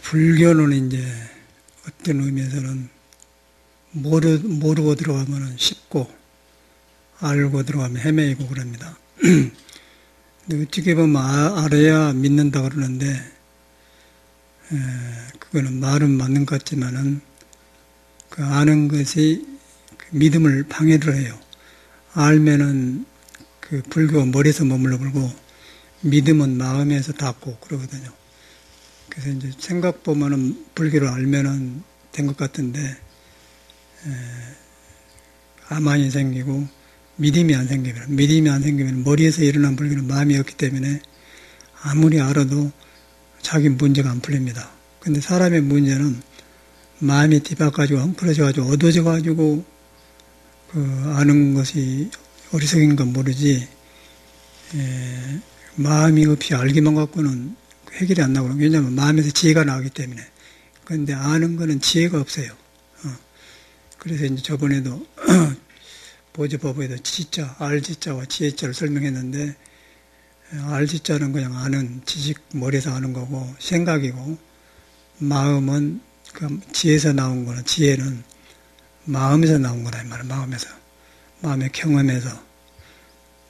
불교는 이제 어떤 의미에서는 모르고 들어가면 쉽고 알고 들어가면 헤매이고 그럽니다. 근데 어떻게 보면 알아야 믿는다 그러는데 그거는 말은 맞는 것 같지만은 그 아는 것이 그 믿음을 방해를 해요. 알면은 그 불교가 머리에서 머물러 불고 믿음은 마음에서 닿고 그러거든요. 그래서 이제 생각 보면은 불교를 알면은 된 것 같은데 아만이 생기고 믿음이 안 생기면 머리에서 일어난 불교는 마음이 없기 때문에 아무리 알아도 자기 문제가 안 풀립니다. 근데 사람의 문제는 마음이 뒤바가지고 헝클어져가지고 어두워져가지고 그 아는 것이 어리석인 건 모르지 마음이 없이 알기만 갖고는 해결이 안 나고요. 왜냐하면 마음에서 지혜가 나오기 때문에. 그런데 아는 거는 지혜가 없어요. 그래서 이제 저번에도 보조법에도 지자, 알지자와 지혜자를 설명했는데 알지자는 그냥 아는 지식 머리에서 아는 거고 생각이고 마음은 그 지혜에서 나온 거는 지혜는 마음에서 나온 거다 이 말이야. 마음의 경험에서.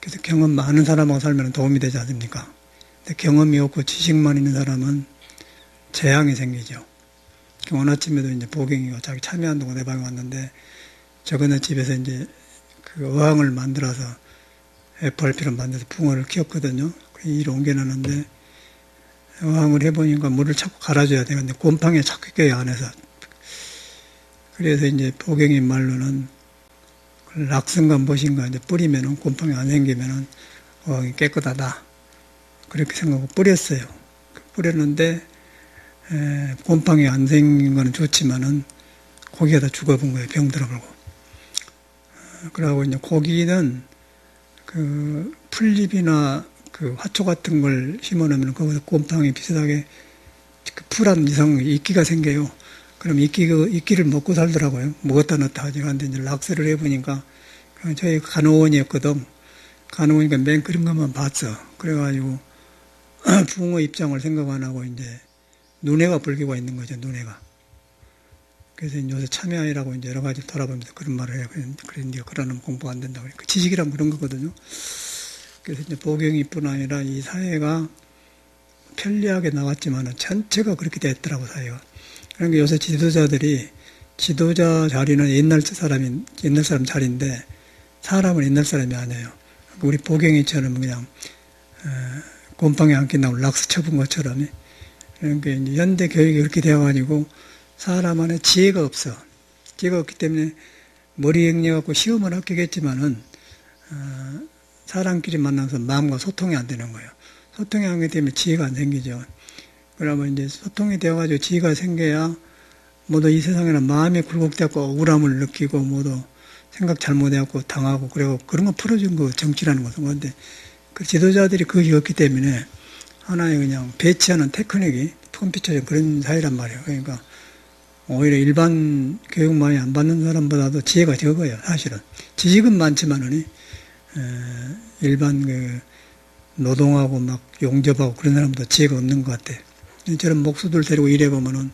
그래서 경험 많은 사람하고 살면 도움이 되지 않습니까? 근데 경험이 없고 지식만 있는 사람은 재앙이 생기죠. 오늘 아침에도 이제 보경이가 자기 참여한다고 내 방에 왔는데 저번에 집에서 이제 그 어항을 만들어서 FRP를 만들어서 붕어를 키웠거든요. 일 옮겨놨는데 어항을 해보니까 물을 자꾸 갈아줘야 되는데 곰팡이가 자꾸 껴요 안에서. 그래서 이제 보경이 말로는 락슨가 무엇인가 이제 뿌리면은 곰팡이 안 생기면은 어항이 깨끗하다. 그렇게 생각하고 뿌렸어요. 뿌렸는데 곰팡이 안 생긴 거는 좋지만은 고기가 다 죽어본 거예요. 병 들어버리고. 그러고 이제 고기는 그 풀잎이나 그 화초 같은 걸 심어놓으면 거기서 곰팡이 비슷하게 그 풀한 이상 이끼가 생겨요. 그럼 이끼를 먹고 살더라고요. 먹었다 넣었다 하지. 근데 이제 락스를 해보니까 저희 간호원이었거든. 간호원이니까 맨 그런 것만 봤어. 그래가지고 붕어 입장을 생각 안 하고 이제 눈에가 불기가 있는 거죠. 눈에가. 그래서 이제 요새 참여하라고 이제 여러 가지 돌아보면서 그런 말을 해요. 그런데 그러면 공부 안 된다고. 그 지식이란 그런 거거든요. 그래서 이제 보경이뿐 아니라 이 사회가 편리하게 나왔지만 전체가 그렇게 됐더라고, 사회가. 그러니까 요새 지도자들이 지도자 자리는 옛날 사람 자리인데 사람은 옛날 사람이 아니에요. 우리 보경이처럼 그냥 곰팡이 안 낀다고 락스 쳐본 것처럼. 그러니까 이제 현대 교육이 그렇게 되어가지고 사람 안에 지혜가 없어. 지혜가 없기 때문에 머리 영려갖고 시험을 합격했지만은 사람끼리 만나서 마음과 소통이 안 되는 거예요. 소통이 안 되기 때문에 지혜가 안 생기죠. 그러면 이제 소통이 되어가지고 지혜가 생겨야 모두 이 세상에는 마음이 굴곡되고 억울함을 느끼고 모두 생각 잘못해갖고 당하고 그리고 그런 거 풀어준 거 정치라는 것은 건데 그 지도자들이 그게 없기 때문에 하나의 그냥 배치하는 테크닉이 컴퓨터적 그런 사회란 말이에요. 그러니까 오히려 일반 교육 많이 안 받는 사람보다도 지혜가 적어요. 사실은 지식은 많지만은 일반 그 노동하고 막 용접하고 그런 사람보다 지혜가 없는 것 같아. 저런 목수들 데리고 일해보면은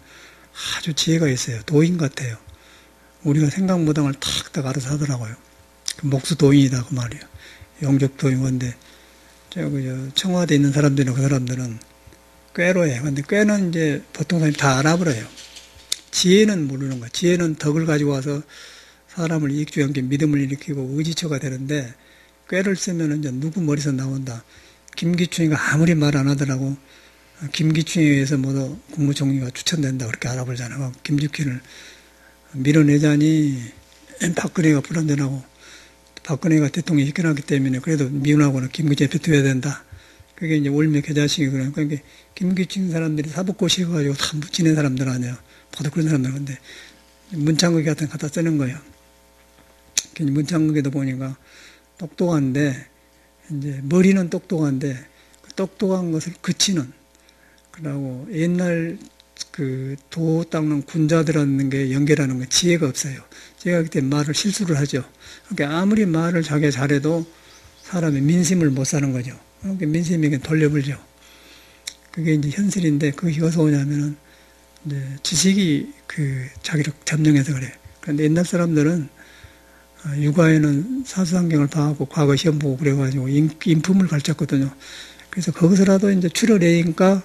아주 지혜가 있어요. 도인 같아요. 우리가 생각 못한 걸 탁탁 알아서 하더라고요. 목수 도인이다 그 말이에요. 용접 도인인데 청와대에 있는 사람들이나 그 사람들은 꾀로 해요. 근데 꾀는 이제 보통 사람이 다 알아버려요. 지혜는 모르는 거야. 지혜는 덕을 가지고 와서 사람을 이익주의하게 믿음을 일으키고 의지처가 되는데 꾀를 쓰면 이제 누구 머리에서 나온다. 김기춘이가 아무리 말 안 하더라고. 김기춘에 의해서 모두 국무총리가 추천된다. 그렇게 알아보잖아요. 김기춘을 밀어내자니 박근혜가 불안전하고 박근혜가 대통령이 시켜놨기 때문에 그래도 미운하고는 김기춘에 뱉어야 된다. 그게 이제 올며 개자식이 그래요. 그러니까 김기춘 사람들이 사법고시해가지고 다 묻히는 사람들 아니에요. 보통 그런 사람들. 근데 문창극이 같은 거 갖다 쓰는 거예요. 문창극에도 보니까 똑똑한데 이제 머리는 똑똑한데 그 똑똑한 것을 그치는 그러고 옛날 그 도 닦는 군자들하는 게 연결하는 게 지혜가 없어요. 지혜가 그때 말을 실수를 하죠. 그러니까 아무리 말을 자기가 잘해도 사람의 민심을 못 사는 거죠. 그러니까 민심에게 돌려불죠. 그게 이제 현실인데 그게 어디서 오냐면은 이제 지식이 그 자기를 점령해서 그래. 그런데 옛날 사람들은 육아에는 사수환경을 봐하고 과거 시험 보고 그래가지고 인품을 가르쳤거든요. 그래서 거기서라도 이제 추려내니까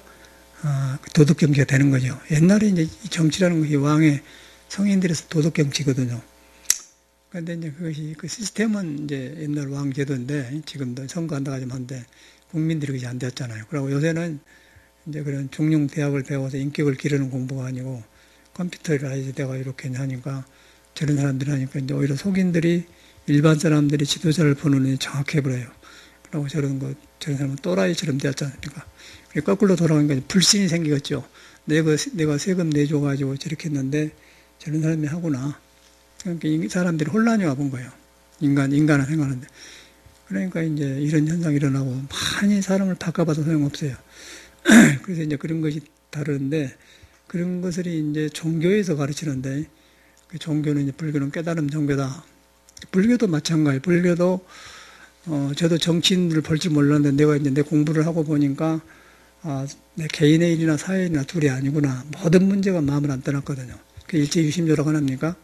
도덕 경치가 되는 거죠. 옛날에 이제 정치라는 것이 왕의 성인들에서 도덕 경치거든요. 그런데 이제 그것이 그 시스템은 이제 옛날 왕제도인데 지금도 선거한다 하지만데 국민들이 그게 안 됐잖아요. 그리고 요새는 이제 그런 중庸대학을 배워서 인격을 기르는 공부가 아니고 컴퓨터라이즈되가 이렇게 하니까 저런 사람들이 하니까 이제 오히려 속인들이 일반 사람들이 지도자를 보는 눈이 정확해 버려요. 그리고 저런 사람은 또라이처럼 되었지 않습니까? 거꾸로 돌아가니까 불신이 생기겠죠. 내가 세금 내줘가지고 저렇게 했는데 저런 사람이 하구나. 그러니까 이 사람들이 혼란이 와본 거예요. 인간을 생각하는데. 그러니까 이제 이런 현상이 일어나고 많이 사람을 바꿔봐도 소용없어요. 그래서 이제 그런 것이 다른데 그런 것을 이제 종교에서 가르치는데 그 종교는 이제 불교는 깨달음 종교다. 불교도 마찬가지예요. 불교도 저도 정치인들을 볼 줄 몰랐는데 내가 이제 내 공부를 하고 보니까 내 개인의 일이나 사회 일이나 둘이 아니구나. 모든 문제가 마음을 안 떠났거든요. 그 일제유심조라고 합니까?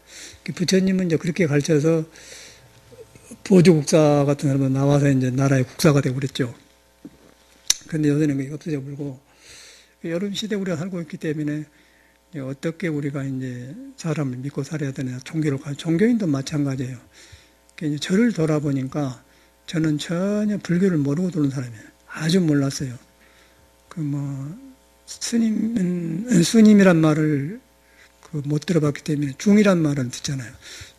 부처님은 이제 그렇게 가르쳐서 보조국사 같은 사람은 나와서 이제 나라의 국사가 되고 그랬죠. 그런데 요새는 그게 없어져 버리고 여름 시대 우리가 살고 있기 때문에 어떻게 우리가 이제 사람을 믿고 살아야 되느냐 종교인도 마찬가지예요. 이제 저를 돌아보니까 저는 전혀 불교를 모르고 도는 사람이에요. 아주 몰랐어요. 스님이란 말을 못 들어봤기 때문에 중이란 말은 듣잖아요.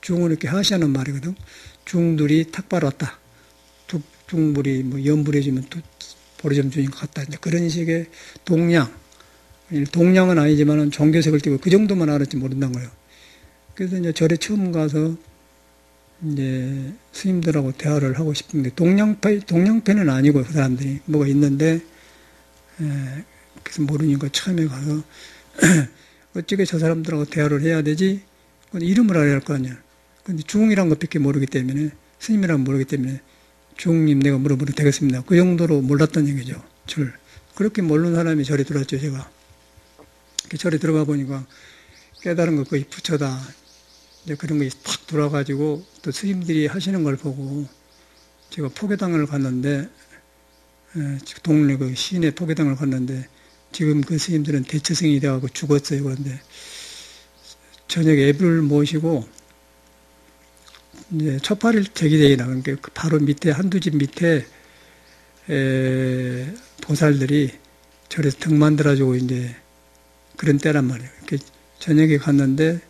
중은 이렇게 하시하는 말이거든. 중들이 탁발 왔다. 중불이 뭐 연불해주면 보리점 주인 것 같다. 이제 그런 식의 동량은 아니지만은 종교색을 띠고 그 정도만 알았지 모른다는 거예요. 그래서 이제 절에 처음 가서 이제 스님들하고 대화를 하고 싶은데 동양패는 아니고 그 사람들이 뭐가 있는데 그래서 모르니까 처음에 가서 어떻게 저 사람들하고 대화를 해야 되지? 이름을 알아야 할 거 아니야. 근데 중이란 것밖에 모르기 때문에 스님이란 모르기 때문에 중님 내가 물어보도 되겠습니다. 그 정도로 몰랐던 얘기죠. 그렇게 모르는 사람이 절에 들어왔죠. 제가 절에 들어가 보니까 깨달은 것 거의 부처다. 이제 그런 것이 탁 돌아가지고 또 스님들이 하시는 걸 보고 제가 포교당을 갔는데 동네 그 시내 포교당을 갔는데 지금 그 스님들은 대처생이 되어가고 죽었어요. 그런데 저녁에 애를 모시고 이제 첫팔일 제기대회나 그러니까 바로 밑에 한두 집 밑에 보살들이 절에서 등 만들어주고 이제 그런 때란 말이에요. 이렇게 저녁에 갔는데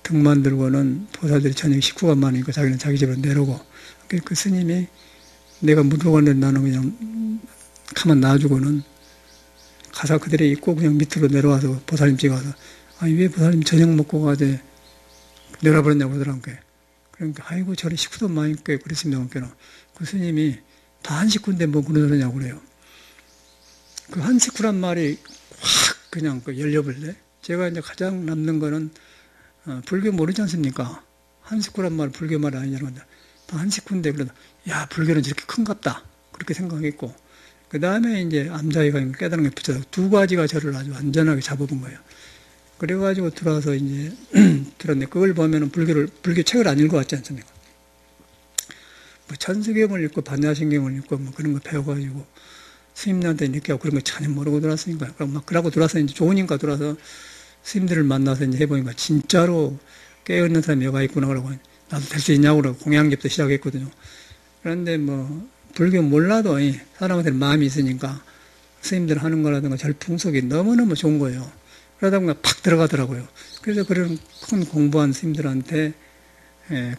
등 만들고는 보살들이 저녁 식구가 많으니까 자기는 자기 집으로 내려오고 그 스님이 내가 물어봤는데 나는 그냥 가만 놔주고는 가사 그대로 있고 그냥 밑으로 내려와서 보살님 집에 가서 아니 왜 보살님 저녁 먹고 가지 내려버렸냐고 그러더라고요. 그러니까 아이고 저리 식구도 많이 있고 그랬습니다. 그 스님이 다 한 식구인데 뭐 그러냐고 그래요. 그 한 식구란 말이 확 그냥 열려버려. 제가 이제 가장 남는 거는 불교 모르지 않습니까? 한 식구란 말 불교 말이 아니냐고 다 한 식구인데 그러다 야 불교는 저렇게 큰갑다 그렇게 생각했고 그 다음에 이제 암자이가 깨달은 게 붙여서 두 가지가 저를 아주 완전하게 잡아본 거예요. 그래가지고 들어와서 이제 들었는데 그걸 보면은 불교 책을 안 읽어왔지 않습니까? 뭐 천수경을 읽고 반야신경을 읽고 뭐 그런 거 배워가지고 스님들한테 이렇게 하고 그런 거 전혀 모르고 들어왔으니까 그러고 들어와서 이제 좋으니까 들어와서 스님들을 만나서 이제 해보니까 진짜로 깨어있는 사람이 여가 있구나 그러고 나도 될 수 있냐고 그러고 공양집도 시작했거든요. 그런데 뭐 불교 몰라도 사람한테는 마음이 있으니까 스님들 하는 거라든가 절풍속이 너무너무 좋은 거예요. 그러다 보니까 팍 들어가더라고요. 그래서 그런 큰 공부한 스님들한테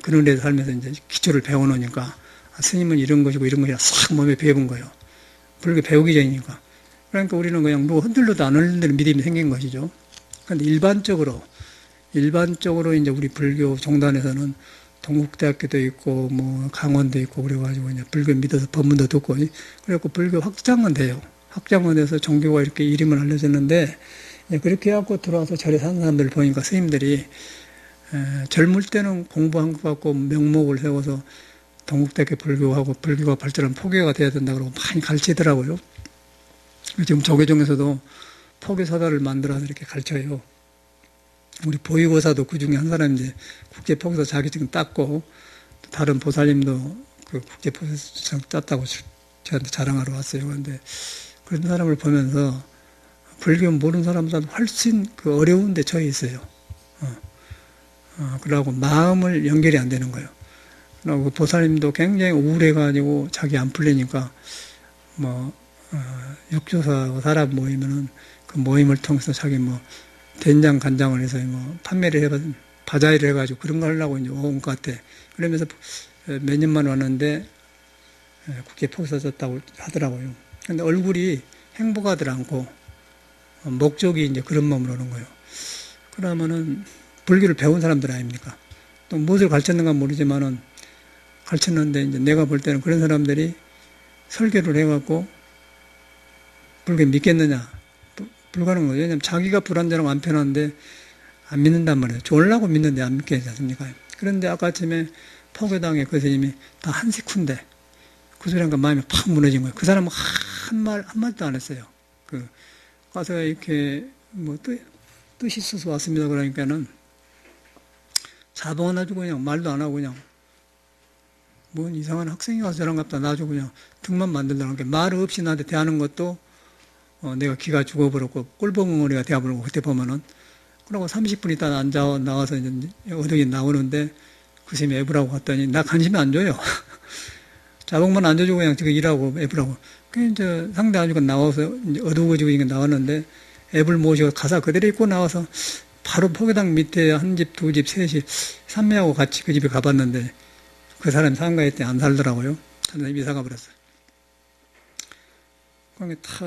그런 데 살면서 이제 기초를 배워놓으니까 스님은 이런 것이고 이런 것이라 싹 몸에 배워본 거예요. 불교 배우기 전이니까. 그러니까 우리는 그냥 누구 흔들려도 안 흔들리는 믿음이 생긴 것이죠. 그런데 일반적으로 이제 우리 불교 종단에서는 동국대학교도 있고 뭐 강원도 있고 그래가지고 이제 불교 믿어서 법문도 듣고 그래갖고 불교 확장은 돼요. 확장은 돼서 종교가 이렇게 이름을 알려졌는데 그렇게 해갖고 들어와서 절에 사는 사람들을 보니까 스님들이 젊을 때는 공부한 것 같고 명목을 세워서 동국대학교 불교하고 불교가 발전한 포교가 돼야 된다 그러고 많이 가르치더라고요. 지금 조계종에서도 포교사다를 만들어서 이렇게 가르쳐요. 우리 보위고사도 그 중에 한 사람인데 국제포교사 자격증 땄고, 다른 보살님도 그 국제포교사 땄다고 저한테 자랑하러 왔어요. 그런데 그런 사람을 보면서 불교 모르는 사람보다 훨씬 그 어려운 데 처해 있어요. 그러고 마음을 연결이 안 되는 거예요. 그리고 보살님도 굉장히 우울해가지고 자기 안 풀리니까 육조사 사람 모이면은 그 모임을 통해서 자기 된장 간장을 해서 판매를 해가지고 바자회를 해가지고 그런 거 하려고 이제 온 것 같아. 그러면서 몇 년만 왔는데 국제 포교사 졌다고 하더라고요. 근데 얼굴이 행복하지 않고 목적이 이제 그런 마음으로 오는 거예요. 그러면은 불교를 배운 사람들 아닙니까? 또 무엇을 가르쳤는가 모르지만은 가르쳤는데 이제 내가 볼 때는 그런 사람들이 설교를 해갖고 불교 믿겠느냐? 불가능한 거죠. 왜냐면 자기가 불안전하고 안 편한데 안 믿는단 말이에요. 졸라고 믿는데 안 믿게 하지 않습니까? 그런데 아까 아침에 포교당에 그 선생님이 다 한식후인데 그 소리하니까 마음이 팍 무너진 거예요. 그 사람은 한마디도 안 했어요. 가서 이렇게 뜻이 있어서 왔습니다. 그러니까는 자봉 놔주고 그냥 말도 안 하고 그냥 뭔 이상한 학생이 와서 저런 갑다 놔주고 그냥 등만 만들더라는 게 말 없이 나한테 대하는 것도 내가 기가 죽어버렸고 꿀벙어리가 되어버리고 그때 보면은 그러고 30분 있다 나와서 이제 어떻게 나오는데 그 선생님이 애부라고 갔더니 나 관심이 안 줘요. 자봉만 안 줘주고 그냥 지금 일하고 애부라고. 그 이제 상대 안 주고 나와서 이제 어두워지고 이게 나왔는데 애를 모시고 가사 그대로 입고 나와서 바로 포교당 밑에 한 집, 두 집, 세 집, 삼매하고 같이 그 집에 가봤는데 그 사람이 상가에 때 안 살더라고요. 사람이 이사 가버렸어요. 거기 다,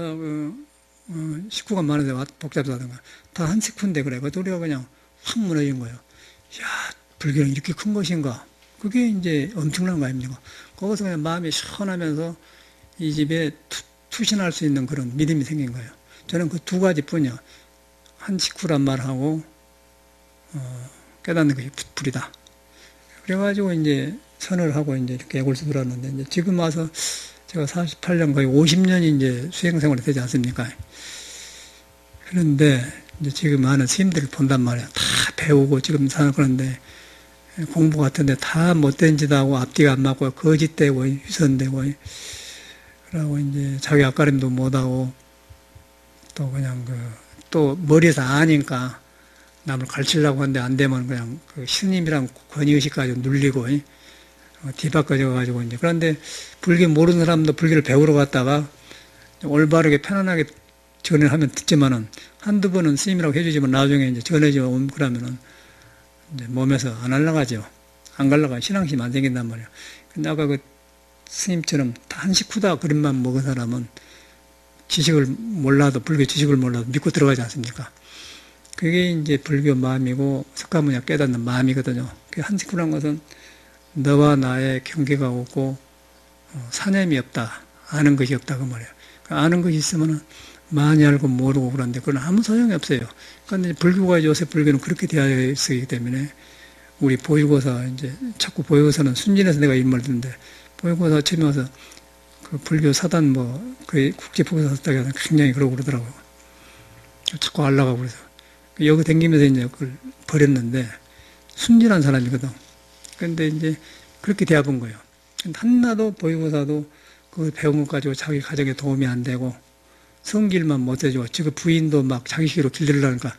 식구가 많은데 복잡하던가. 다 한 식구인데 그래. 그 우리가 그냥 확 무너진 거예요. 야, 불교는 이렇게 큰 것인가. 그게 이제 엄청난 거 아닙니까? 거기서 그냥 마음이 시원하면서 이 집에 투신할 수 있는 그런 믿음이 생긴 거예요. 저는 그 두 가지 뿐이야. 한 식구란 말하고, 깨닫는 것이 불이다. 그래가지고 이제 선을 하고 이제 이렇게 애골수 들었는데, 이제 지금 와서 제가 48년 거의 50년이 이제 수행생활이 되지 않습니까? 그런데 이제 지금 많은 스님들을 본단 말이야. 다 배우고 지금 사는 그런데 공부 같은데 다 못된 짓 하고 앞뒤가 안 맞고 거짓되고 휘선되고 그러고 이제 자기 앞가림도 못하고 또 그냥 또 머리에서 아니까 남을 가르치려고 하는데 안 되면 그냥 그 스님이랑 권위의식 가지고 눌리고 뒤바꿔져 가지고 이제 그런데 불교 모르는 사람도 불교를 배우러 갔다가 올바르게 편안하게 전을 하면 듣지만은 한두 번은 스님이라고 해주지만 나중에 이제 전해지면 그러면은 이제 몸에서 안 올라가죠. 안 갈라가 신앙심 안 생긴단 말이에요. 근데 아까 그 스님처럼 다 한식후다 그림만 먹은 사람은 지식을 몰라도 불교 지식을 몰라도 믿고 들어가지 않습니까? 그게 이제 불교 마음이고 석가모니가 깨닫는 마음이거든요. 그 한식후라는 것은 너와 나의 경계가 없고 사념이 없다, 아는 것이 없다 그 말이에요. 아는 것이 있으면은 많이 알고 모르고 그런데 그건 아무 소용이 없어요. 그런데 불교가 요새 불교는 그렇게 되어 있기 때문에 우리 보유고사 이제 자꾸 보유고사는 순진해서 내가 이 말 듣는데 보유고사 처음에 와서 그 불교 사단 그 국제 포교사 썼다고 해서 굉장히 그러고 그러더라고요. 자꾸 알라가고 그래서 여기 댕기면서 이제 그걸 버렸는데 순진한 사람이거든. 그런데 이제 그렇게 되어본 거예요. 한나도 보유고사도 그걸 배운 것 가지고 자기 가정에 도움이 안 되고 성길만 못해주고 지금 부인도 막 자기식으로 길들으려니까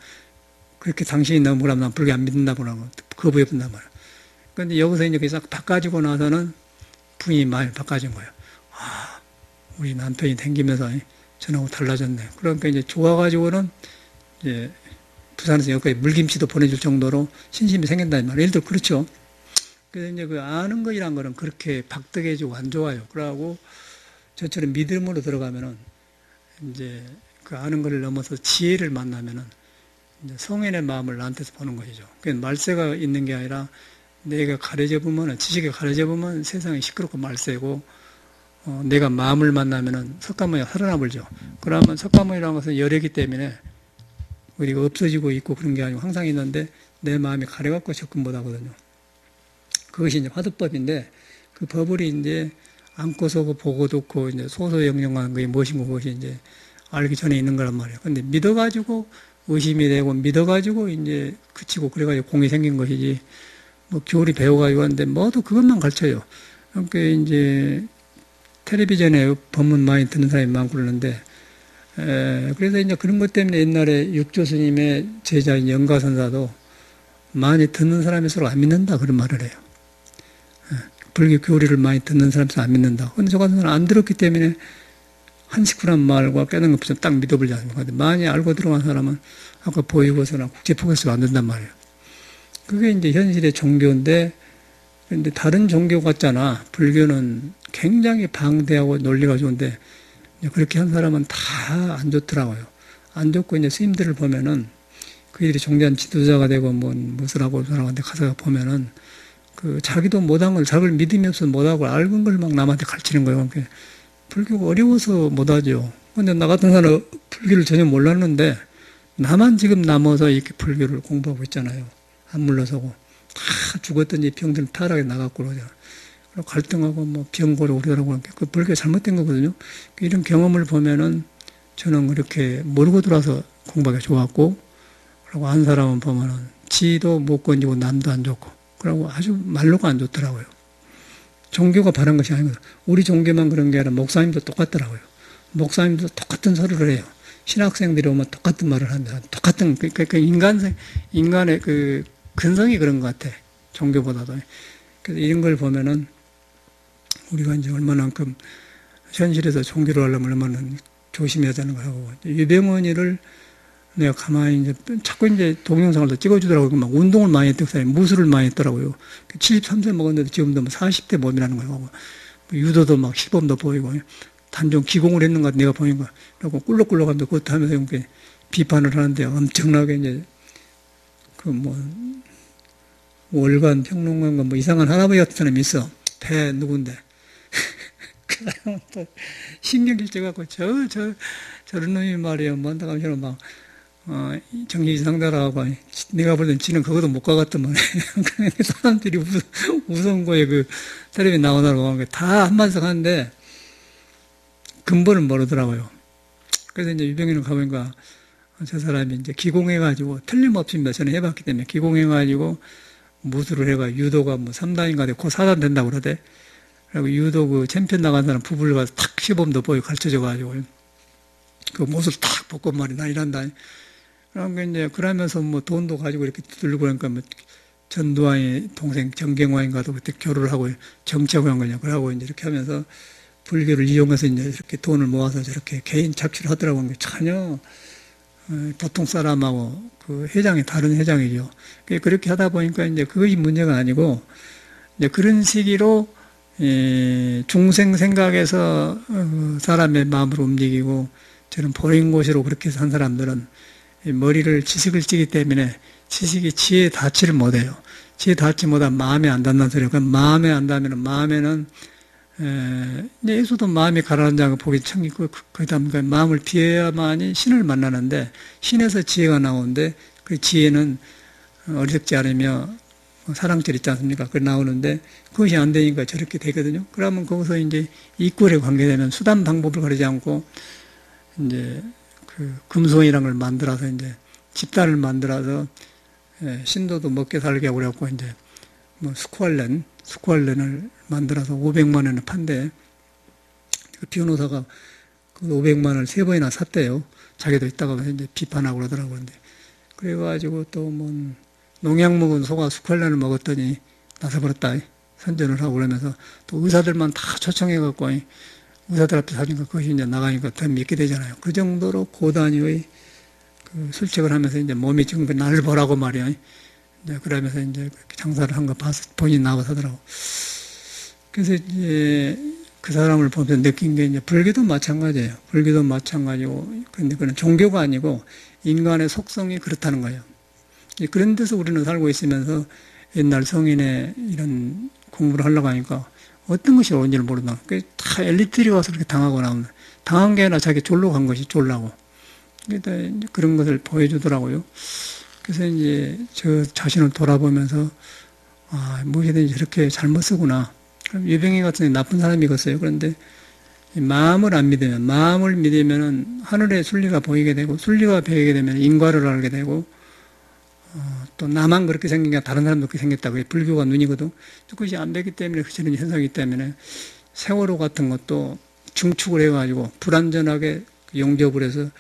그렇게 당신이 너무 그러면 난 불교 안 믿는다 보라고 거부해 본단 말이야. 그런데 여기서 이제 그게 싹 바꿔지고 나서는 부인이 많이 바꿔진 거예요. 아, 우리 남편이 댕기면서 전하고 달라졌네. 그러니까 이제 좋아가지고는 이제 부산에서 여기까지 물김치도 보내줄 정도로 신심이 생긴다 이 말이에요. 예를 들어 그렇죠. 그래서 이제 그 아는 것이란 거는 그렇게 박득해지고 안 좋아요. 그러고 저처럼 믿음으로 들어가면은 이제 그 아는 것을 넘어서 지혜를 만나면은 이제 성인의 마음을 나한테서 보는 것이죠. 그 말세가 있는 게 아니라 내가 가려져 보면은 지식에 가려져 보면 세상이 시끄럽고 말세고 내가 마음을 만나면은 석가모니가 살아나버리죠. 그러면 석가모니라는 것은 열애기 때문에 우리가 없어지고 있고 그런 게 아니고 항상 있는데 내 마음이 가려갖고 접근 못 하거든요. 그것이 이제 화두법인데 그 법을 이제 안고서 보고 듣고 이제 소소영령한 그게 무엇인고 그것이 이제 알기 전에 있는 거란 말이에요. 근데 믿어가지고 의심이 되고 믿어가지고 이제 그치고 그래가지고 공이 생긴 것이지, 뭐 교리 배워가지고 하는데 뭐도 그것만 가르쳐요. 그러니까 이제 텔레비전에 법문 많이 듣는 사람이 많고 그러는데, 그래서 이제 그런 것 때문에 옛날에 육조 스님의 제자인 영가선사도 많이 듣는 사람이 서로 안 믿는다 그런 말을 해요. 불교 교리를 많이 듣는 사람이 서로 안 믿는다. 근데 저 같은 사람은 안 들었기 때문에 한식구란 말과 깨는 것부터 딱 믿어버리지 않습니까? 근데 많이 알고 들어간 사람은 아까 보이고서나 국제포커스가 안 된단 말이에요. 그게 이제 현실의 종교인데, 근데 다른 종교 같잖아. 불교는 굉장히 방대하고 논리가 좋은데, 그렇게 한 사람은 다 안 좋더라고요. 안 좋고 이제 스님들을 보면은 그들이 종교한 지도자가 되고 무엇을 하고 사람한테 가서 보면은 그 자기도 못한 걸 자기를 믿음이 없어서 못하고 알건 걸 막 남한테 가르치는 거예요. 그러니까 불교가 어려워서 못하죠. 근데 나 같은 사람은 불교를 전혀 몰랐는데 나만 지금 남아서 이렇게 불교를 공부하고 있잖아요. 안 물러서고 다 죽었던지 병들 타락에 나갔고 그러잖아요. 갈등하고 뭐 병고로 오르더라고. 그 불교가 잘못된 거거든요. 이런 경험을 보면은 저는 그렇게 모르고 들어와서 공부하기가 좋았고, 그리고 한 사람은 보면은 지도 못 건지고 남도 안 좋고, 그리고 아주 말로가 안 좋더라고요. 종교가 바란 것이 아니거든요. 우리 종교만 그런 게 아니라 목사님도 똑같더라고요. 목사님도 똑같은 소리를 해요. 신학생들이 오면 똑같은 말을 한다. 똑같은, 인간의 그 근성이 그런 것 같아. 종교보다도. 그래서 이런 걸 보면은 우리가 이제 얼마만큼 현실에서 종교를 하려면 얼마나 조심해야 되는 거 하고, 유병헌이를 내가 가만히 이제 자꾸 이제 동영상을 더 찍어주더라고요. 막 운동을 많이 했던 사람이 무술을 많이 했더라고요. 73세 먹었는데 지금도 뭐 40대 몸이라는 거예요. 유도도 막 시범도 보이고, 단종 기공을 했는 것 같아. 내가 보니까. 그리고 꿀럭꿀럭하면서 그것도 하면서 이렇게 비판을 하는데 엄청나게 이제 월간 평론가인가 뭐 이상한 할아버지 같은 사람이 있어. 배 누군데. 그 사람은 또 신경질져갖고 저런 놈이 말이야. 뭔다 하면 막, 정신 이상자라고. 내가 볼 땐 지는 그것도 못 가갔더만. 사람들이 무서운 거에 그 텔레비전 나오더라고. 다 한마디씩 하는데 근본은 모르더라고요. 그래서 이제 유병인을 가보니까 저 사람이 이제 기공해가지고 틀림없습니다. 저는 해봤기 때문에 기공해가지고 무술을 해가 유도가 뭐 3단인가 되고 곧 4단 된다고 그러대. 그리고 유도 그 챔피언 나간 사람 부부를 가서 탁 시범도 보여 가르쳐줘가지고 그 못을 탁 벗고 말이 난리난다. 그러니까 이제 그러면서 뭐 돈도 가지고 이렇게 들고 그러니까 뭐 전두환의 동생 정경화인가도 그때 결혼을 하고 정치하고 한 거냐. 그러고 이제 이렇게 하면서 불교를 이용해서 이제 이렇게 돈을 모아서 저렇게 개인 착취를 하더라고요. 전혀 보통 사람하고 그 회장이 다른 회장이죠. 그렇게 하다 보니까 이제 그것이 문제가 아니고 이제 그런 시기로 중생 생각에서 사람의 마음을 움직이고 저는 버린 곳으로 그렇게 산 사람들은 머리를 지식을 찌기 때문에 지식이 지혜에 닿지를 못해요. 지혜에 닿지 못하면 마음에 안 닿는 소리예요. 그럼 마음에 안 닿으면 마음에는 예수도 마음이 가라앉아 보기 천기고 그다음 마음을 비해야만이 신을 만나는데 신에서 지혜가 나오는데 그 지혜는 어리석지 않으며 사랑철 있지 않습니까? 그 나오는데 그것이 안 되니까 저렇게 되거든요. 그러면 거기서 이제 이꼴에 관계되면 수단 방법을 가리지 않고 이제 그 금송이라는 걸 만들어서 이제 집단을 만들어서 신도도 먹게 살게 하고 그래갖고 이제 뭐 스쿠알렌을 만들어서 500만 원을 판대. 그 변호사가 그 500만 원을 3번이나 샀대요. 자기도 있다가 이제 비판하고 그러더라고요. 근데 그래가지고 또 뭐 농약 먹은 소가 스쿠알렌을 먹었더니 나서버렸다. 선전을 하고 그러면서 또 의사들만 다 초청해갖고 의사들 앞에 사니까 그것이 이제 나가니까 더 믿게 되잖아요. 그 정도로 고단위의 그 술책을 하면서 이제 몸이 지금 나를 보라고 말이야. 이제 그러면서 이제 장사를 한 거 봐서 본인이 나와서 하더라고. 그래서 이제 그 사람을 보면서 느낀 게 이제 불교도 마찬가지예요. 불교도 마찬가지고, 그런데 그건 종교가 아니고 인간의 속성이 그렇다는 거예요. 그런 데서 우리는 살고 있으면서 옛날 성인의 이런 공부를 하려고 하니까 어떤 것이 옳은지를 모른다. 다 엘리트들이 와서 그렇게 당하고 나오는, 당한 게 아니라 자기 졸로 간 것이 졸라고. 그러니까 그런 것을 보여주더라고요. 그래서 이제 저 자신을 돌아보면서, 무엇이든지 저렇게 잘못 쓰구나. 그럼 유병희 같은 나쁜 사람이겠어요. 그런데 이 마음을 안 믿으면, 마음을 믿으면은 하늘의 순리가 보이게 되고, 순리가 보이게 되면 인과를 알게 되고, 또 나만 그렇게 생긴 게 다른 사람도 그렇게 생겼다고. 불교가 눈이거든. 그것이 안 되기 때문에, 그런 현상이기 때문에, 세월호 같은 것도 중축을 해가지고, 불완전하게 용접을 해서,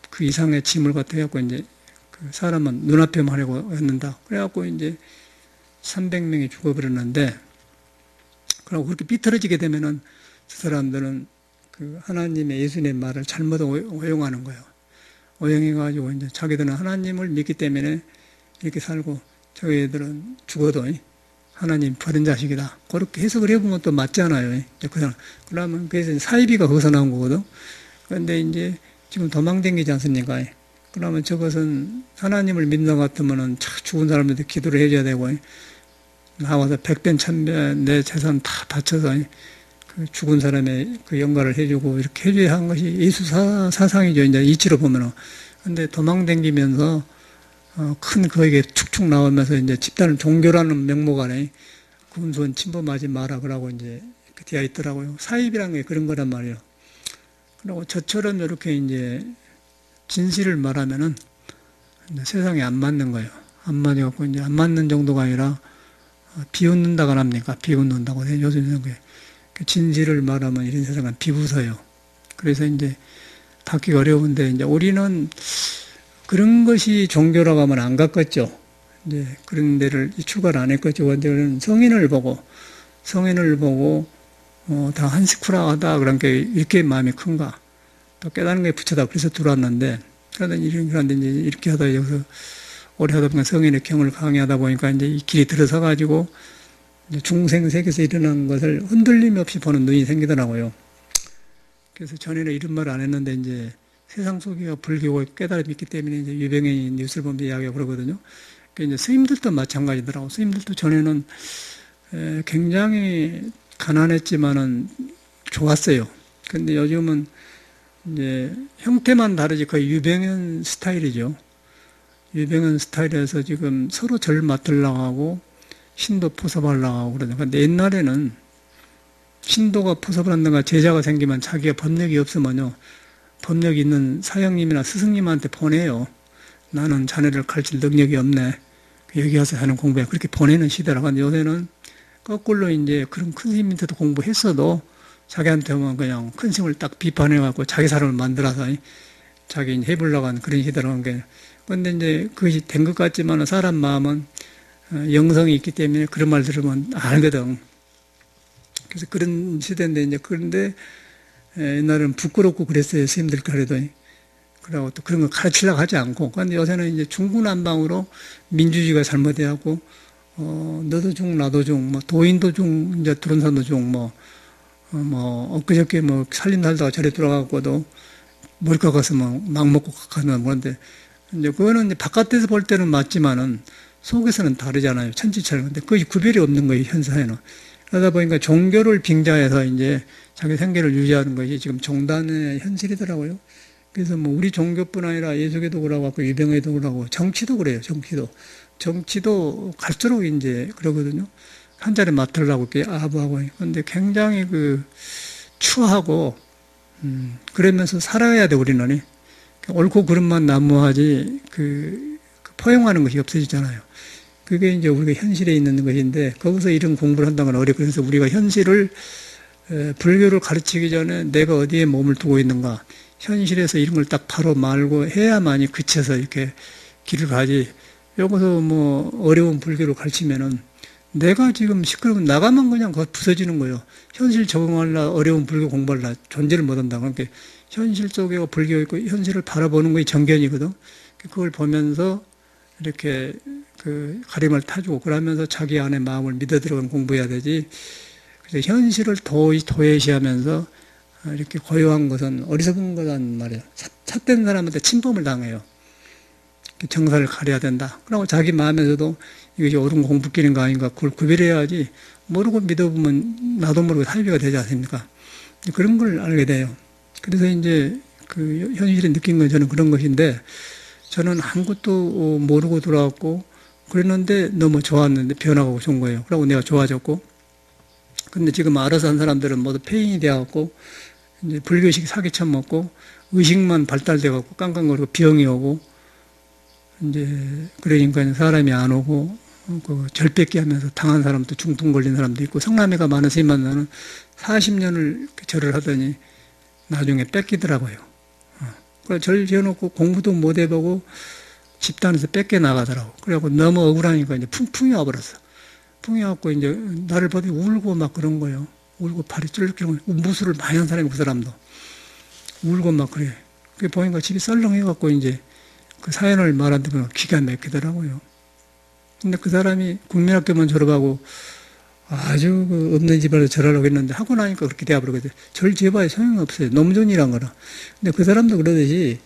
그 이상의 짐을 갖다 해갖고, 이제, 그 사람은 눈앞에만 하려고 했는다. 그래갖고, 이제, 300명이 죽어버렸는데, 그리고 그렇게 삐뚤어지게 되면은, 그 사람들은 그 하나님의 예수님의 말을 잘못 오용하는 거예요. 오용해가지고 이제 자기들은 하나님을 믿기 때문에 이렇게 살고 저희들은 죽어도 하나님 버린 자식이다. 그렇게 해석을 해보면 또 맞잖아요. 그러면 그래서 사이비가 거기서 나온 거거든. 그런데 이제 지금 도망댕기지 않습니까? 그러면 저것은 하나님을 믿는 것 같으면은 죽은 사람들한테 기도를 해줘야 되고 나와서 백변 천변 내 재산 다 바쳐서 그 죽은 사람의 그 영가를 해주고 이렇게 해줘야 하는 것이 예수 사상이죠. 이제 이치로 보면은. 근데 도망댕기면서 큰 거액에 축축 나오면서 이제 집단을 종교라는 명목 안에 군수원 침범하지 마라 그러고 이제 되어 있더라고요. 사입이라는 게 그런 거란 말이에요. 그리고 저처럼 이렇게 이제 진실을 말하면은 이제 세상에 안 맞는 거예요. 안 맞아갖고 이제 안 맞는 정도가 아니라 비웃는다고 합니까? 비웃는다고. 요즘 게 진실을 말하면 이런 세상은 비웃어요. 그래서 이제 닫기가 어려운데 이제 우리는 그런 것이 종교라고 하면 안 갔겠죠. 이제 그런 데를 출가를 안 했겠죠. 근데 성인을 보고 다 한시쿠라하다 그러니까 이렇게 마음이 큰가 또 깨닫는 게 부처다 그래서 들어왔는데 그러더니 이제 이렇게 하다 여기서 오래 하다 보니까 성인의 경을 강의하다 보니까 이제 이 길이 들어서 가지고 중생 세계에서 일어난 것을 흔들림 없이 보는 눈이 생기더라고요. 그래서 전에는 이런 말을 안 했는데 이제 세상 속에가 불교고 깨달음이 있기 때문에 이제 유병현이 뉴스를 보면 이야기하고 그러거든요. 그러니까 이제 스님들도 마찬가지더라고. 스님들도 전에는 굉장히 가난했지만은 좋았어요. 근데 요즘은 이제 형태만 다르지 거의 유병현 스타일이죠. 유병현 스타일에서 지금 서로 절 맡으려고 하고 신도 포섭하려고 하고 그러죠. 근데 옛날에는 신도가 포섭을 한다가 제자가 생기면 자기가 법력이 없으면요. 법력 있는 사형님이나 스승님한테 보내요. 나는 자네를 가르칠 능력이 없네. 여기 와서 하는 공부야. 그렇게 보내는 시대라고 하는데 요새는 거꾸로 이제 그런 큰 스님한테도 공부했어도 자기한테 오면 그냥 큰 스님을 딱 비판해갖고 자기 사람을 만들어서 자기 해보려고 하는 그런 시대라고 하는 게. 근데 이제 그것이 된 것 같지만 사람 마음은 영성이 있기 때문에 그런 말 들으면 알거든. 그래서 그런 시대인데 이제 그런데 옛날에는 부끄럽고 그랬어요. 스님들 가래도. 그러고 또 그런 거 가르치려고 하지 않고. 그런데 요새는 이제 중구난방으로 민주주의가 잘못돼갖고, 너도 중, 나도 중, 뭐, 도인도 중, 이제 들어온 사람도 중, 엊그저께 살림 살다가 절에 들어가고도 머리 깎아서 막 먹고 가는 그런데, 이제 그거는 이제 바깥에서 볼 때는 맞지만은 속에서는 다르잖아요. 천지처럼. 근데 그것이 구별이 없는 거예요, 현사에는. 그러다 보니까 종교를 빙자해서 이제 자기 생계를 유지하는 것이 지금 종단의 현실이더라고요. 그래서 우리 종교뿐 아니라 예수교도 그러고 유병회도 그러고 정치도 그래요. 정치도 갈수록 이제 그러거든요. 한 자리 맡으려고 이렇게 아부하고. 그런데 굉장히 추하고 그러면서 살아야 돼 우리는. 옳고 그름만 난무하지 포용하는 것이 없어지잖아요. 그게 이제 우리가 현실에 있는 것인데 거기서 이런 공부를 한다는 건 어렵고 그래서 우리가 현실을 불교를 가르치기 전에 내가 어디에 몸을 두고 있는가 현실에서 이런 걸 딱 바로 말고 해야만이 그쳐서 이렇게 길을 가지. 여기서 어려운 불교를 가르치면은 내가 지금 시끄러우면 나가면 그냥 부서지는 거예요. 현실 적응하려 어려운 불교 공부하려 존재를 못한다. 그러니까 현실 속에 불교 있고 현실을 바라보는 것이 정견이거든. 그걸 보면서 이렇게 가림을 타주고 그러면서 자기 안에 마음을 믿어 들어간 공부해야 되지. 그래서 현실을 도외시하면서 이렇게 고요한 것은 어리석은 거란 말이에요. 삿된 사람한테 침범을 당해요. 정사를 가려야 된다. 그러고 자기 마음에서도 이것이 옳은 공부길인가 아닌가 그걸 구별해야지 모르고 믿어보면 나도 모르고 사이비가 되지 않습니까? 그런 걸 알게 돼요. 그래서 이제 현실에 느낀 건 저는 그런 것인데 저는 아무것도 모르고 들어왔고 그랬는데 너무 좋았는데 변화가 좋은 거예요. 그러고 내가 좋아졌고 근데 지금 알아서 한 사람들은 모두 폐인이 되어갖고, 이제 불교식 사기쳐 먹고, 의식만 발달돼갖고 깡깡거리고 병이 오고, 이제, 그러니까 사람이 안 오고, 그 절뺏기 하면서 당한 사람도 중풍 걸린 사람도 있고, 성남이가 많은 스님 만나는 40년을 절을 하더니 나중에 뺏기더라고요. 절 지어놓고 공부도 못 해보고 집단에서 뺏겨 나가더라고. 그래갖고 너무 억울하니까 이제 풍이 와버렸어. 풍이 와갖고 이제 나를 보더니 울고 막 그런 거예요. 울고 발이 쫄깃거리고, 무술을 많이 한 사람이 그 사람도. 울고 막 그래. 그게 보니까 집이 썰렁해갖고 이제 그 사연을 말하는 기가 막히더라고요. 근데 그 사람이 국민학교만 졸업하고 아주 그 없는 집안에서 절하려고 했는데 하고 나니까 그렇게 되어버리거든요. 절 지어봐야 소용없어요. nom존이란 거라. 근데 그 사람도 그러듯이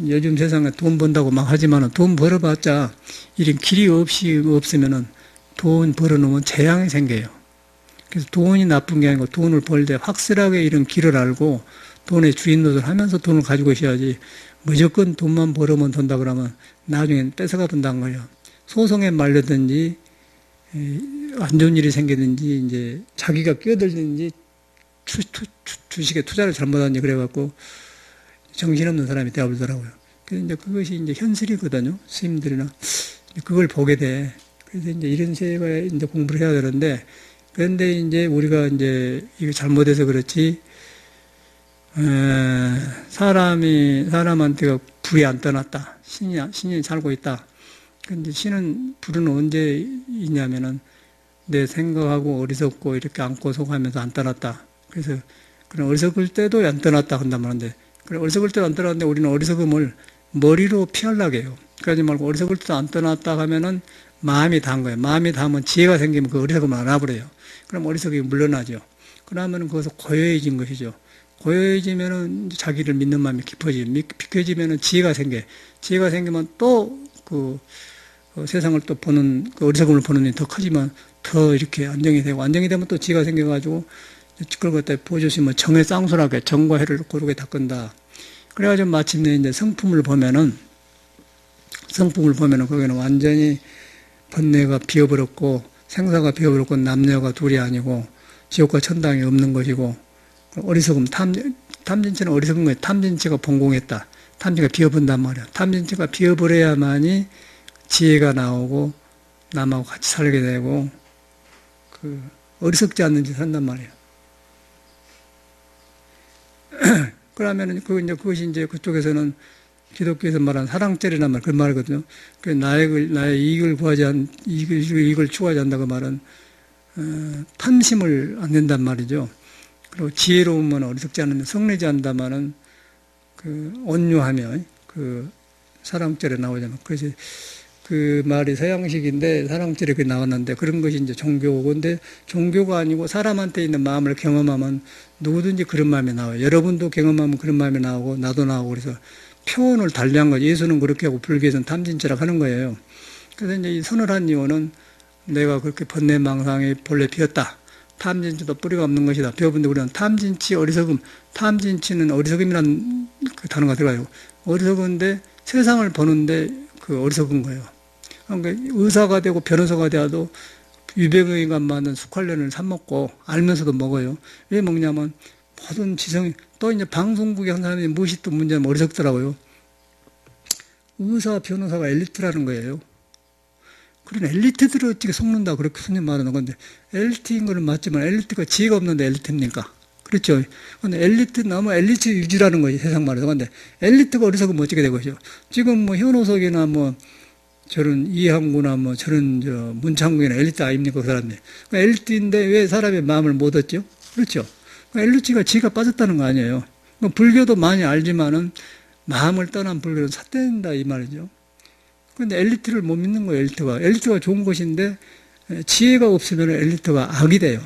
요즘 세상에 돈 번다고 막 하지만은 돈 벌어봤자 이런 길이 없으면은 돈 벌어놓으면 재앙이 생겨요. 그래서 돈이 나쁜 게 아니고 돈을 벌 때 확실하게 이런 길을 알고 돈의 주인 노릇을 하면서 돈을 가지고 있어야지 무조건 돈만 벌으면 된다 그러면 나중엔 뺏어가 본다는 거예요. 소송에 말려든지 안 좋은 일이 생기든지 이제 자기가 끼어들든지 주식에 투자를 잘못하든지 그래갖고 정신없는 사람이 되어버리더라고요. 그래서 이제 그것이 이제 현실이거든요. 스님들이나 그걸 보게 돼. 그래서 이제 이런 세계에 이제 공부를 해야 되는데 그런데 이제 우리가 이제 이거 잘못해서 그렇지 사람한테가 불이 안 떠났다. 신이 살고 있다. 근데 신은 불은 언제 있냐면은 내 생각하고 어리석고 이렇게 안고 속하면서 안 떠났다. 그래서 그런 어리석을 때도 안 떠났다 한단 말인데, 그래 어리석을 때도 안 떠났는데 우리는 어리석음을 머리로 피하려고 해요. 그러지 말고 어리석을 때도 안 떠났다 하면은 마음이 닿은 거예요. 마음이 닿으면 지혜가 생기면 그 어리석음을 알아버려요. 그럼 어리석음이 물러나죠. 그러면은 거기서 고요해진 것이죠. 고요해지면은 자기를 믿는 마음이 깊어지면은 지혜가 생겨. 지혜가 생기면 또 세상을 또 보는, 그 어리석음을 보는 눈이 더 커지면 더 이렇게 안정이 되고, 안정이 되면 또 지혜가 생겨가지고, 그걸 갖다 보여주시면 정의 쌍순하게 정과 해를 고르게 닦은다. 그래가지고 마침내 이제 성품을 보면은 거기는 완전히 번뇌가 비어버렸고, 생사가 비어버렸고, 남녀가 둘이 아니고, 지옥과 천당이 없는 것이고, 어리석음, 탐진치는 어리석은 거예요. 탐진치가 본공했다. 탐진치가 비어본단 말이야. 탐진치가 비어버려야만이 지혜가 나오고 남하고 같이 살게 되고 어리석지 않는 짓을 한단 말이에요. 그러면은 그것이 이제 그쪽에서는 기독교에서 말하는 사랑죄라는 말, 그 말이거든요. 그 나의 이익을 이익을 추구하지 않는다고 말은 탐심을 안 낸단 말이죠. 그리고 지혜로우면 어리석지 않으면 성내지 않는다마는 온유하며 사랑죄로 나오잖아요. 그래서 그 말이 서양식인데 사랑죄로 나왔는데 그런 것이 이제 종교고, 근데 종교가 아니고 사람한테 있는 마음을 경험하면 누구든지 그런 마음이 나와요. 여러분도 경험하면 그런 마음이 나오고 나도 나오고, 그래서 표현을 달리한 거죠. 예수는 그렇게 하고 불교에서는 탐진죄라고 하는 거예요. 그래서 이제 이 선을한 이유는 내가 그렇게 번뇌망상에 본래 비었다. 탐진치도 뿌리가 없는 것이다. 배워본데 우리는 탐진치, 어리석음, 탐진치는 어리석음이라는 그 단어가 들어가요. 어리석은데 세상을 보는데 그 어리석은 거예요. 그러니까 의사가 되고 변호사가 되어도 유배경이가 만든 숙활련을 삽먹고 알면서도 먹어요. 왜 먹냐면 모든 지성이, 또 이제 방송국에 한 사람이 무엇이 또 문제는 어리석더라고요. 의사, 변호사가 엘리트라는 거예요. 그런 엘리트들을 어떻게 속는다, 그렇게 손님 말하는 건데, 엘리트인 거는 맞지만 엘리트가 지혜가 없는데 엘리트입니까? 그렇죠. 근데 너무 엘리트 유지라는 거지, 세상 말에서. 근데 엘리트가 어리석으면 어떻게 되고요? 지금 뭐 현호석이나 뭐 저런 이항구나 뭐 저런 문창국이나 엘리트 아닙니까, 그 사람들. 엘리트인데 왜 사람의 마음을 못 얻죠? 그렇죠. 엘리트가 지혜가 빠졌다는 거 아니에요. 불교도 많이 알지만은 마음을 떠난 불교는 삿된다 이 말이죠. 그런데 엘리트를 못 믿는 거예요, 엘리트가. 엘리트가 좋은 것인데 지혜가 없으면 엘리트가 악이 돼요.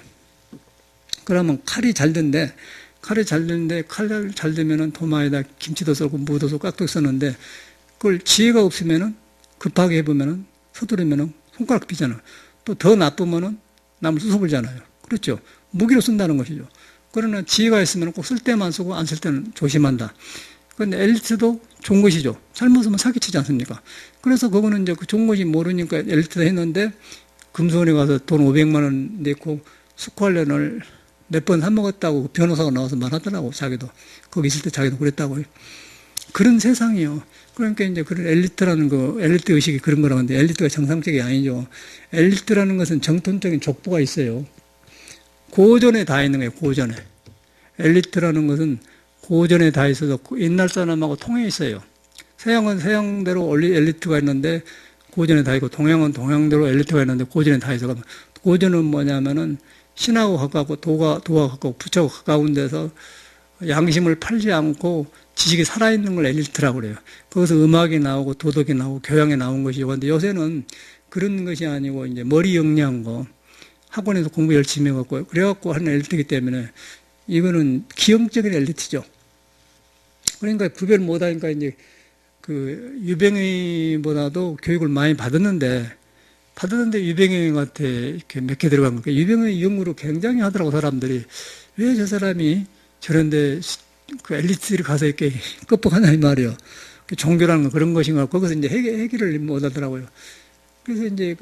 그러면 칼이 잘 되는데 칼 잘 되면은 도마에다 김치도 썰고 무도 썰고 깍두기 썼는데 그걸 지혜가 없으면은 급하게 해보면은 서두르면은 손가락 비잖아. 또 더 나쁘면은 남을 쑤셔버리잖아요. 그렇죠. 무기로 쓴다는 것이죠. 그러나 지혜가 있으면 꼭 쓸 때만 쓰고 안 쓸 때는 조심한다. 그런데 엘리트도 좋은 것이죠. 잘못 쓰면 사기치지 않습니까? 그래서 그거는 이제 그 좋은 것이 모르니까 엘리트다 했는데 금수원에 가서 돈 500만 원 내고 숙고관련을 몇 번 사먹었다고 변호사가 나와서 말하더라고, 자기도. 거기 있을 때 자기도 그랬다고. 그런 세상이요. 그러니까 이제 그런 엘리트라는 엘리트 의식이 그런 거라고 하는데, 엘리트가 정상적이 아니죠. 엘리트라는 것은 정통적인 족보가 있어요. 고전에 다 있는 거예요, 고전에. 엘리트라는 것은 고전에 다 있어서 옛날 사람하고 통해 있어요. 서양은 서양대로 엘리트가 있는데 고전에 다 있고, 동양은 동양대로 엘리트가 있는데 고전에 다 있어. 고전은 뭐냐면은 신하고 가깝고 도가 가깝고 부처하고 가까운 데서 양심을 팔지 않고 지식이 살아있는 걸 엘리트라고 그래요. 거기서 음악이 나오고 도덕이 나오고 교양이 나온 것이죠. 그런데 요새는 그런 것이 아니고 이제 머리 영리한 거, 학원에서 공부 열심히 해갖고 그래갖고 하는 엘리트이기 때문에 이거는 기형적인 엘리트죠. 그러니까 구별 못하니까 이제 유병희보다도 교육을 많이 받았는데 유병희한테 이렇게 몇 개 들어간 거니까 유병희 영으로 굉장히 하더라고, 사람들이. 왜 저 사람이 저런데 엘리트들이 가서 이렇게 끄뻑하냐 이 말이에요. 종교라는 건 그런 것인가. 거기서 이제 해결을 못 하더라고요. 그래서 이제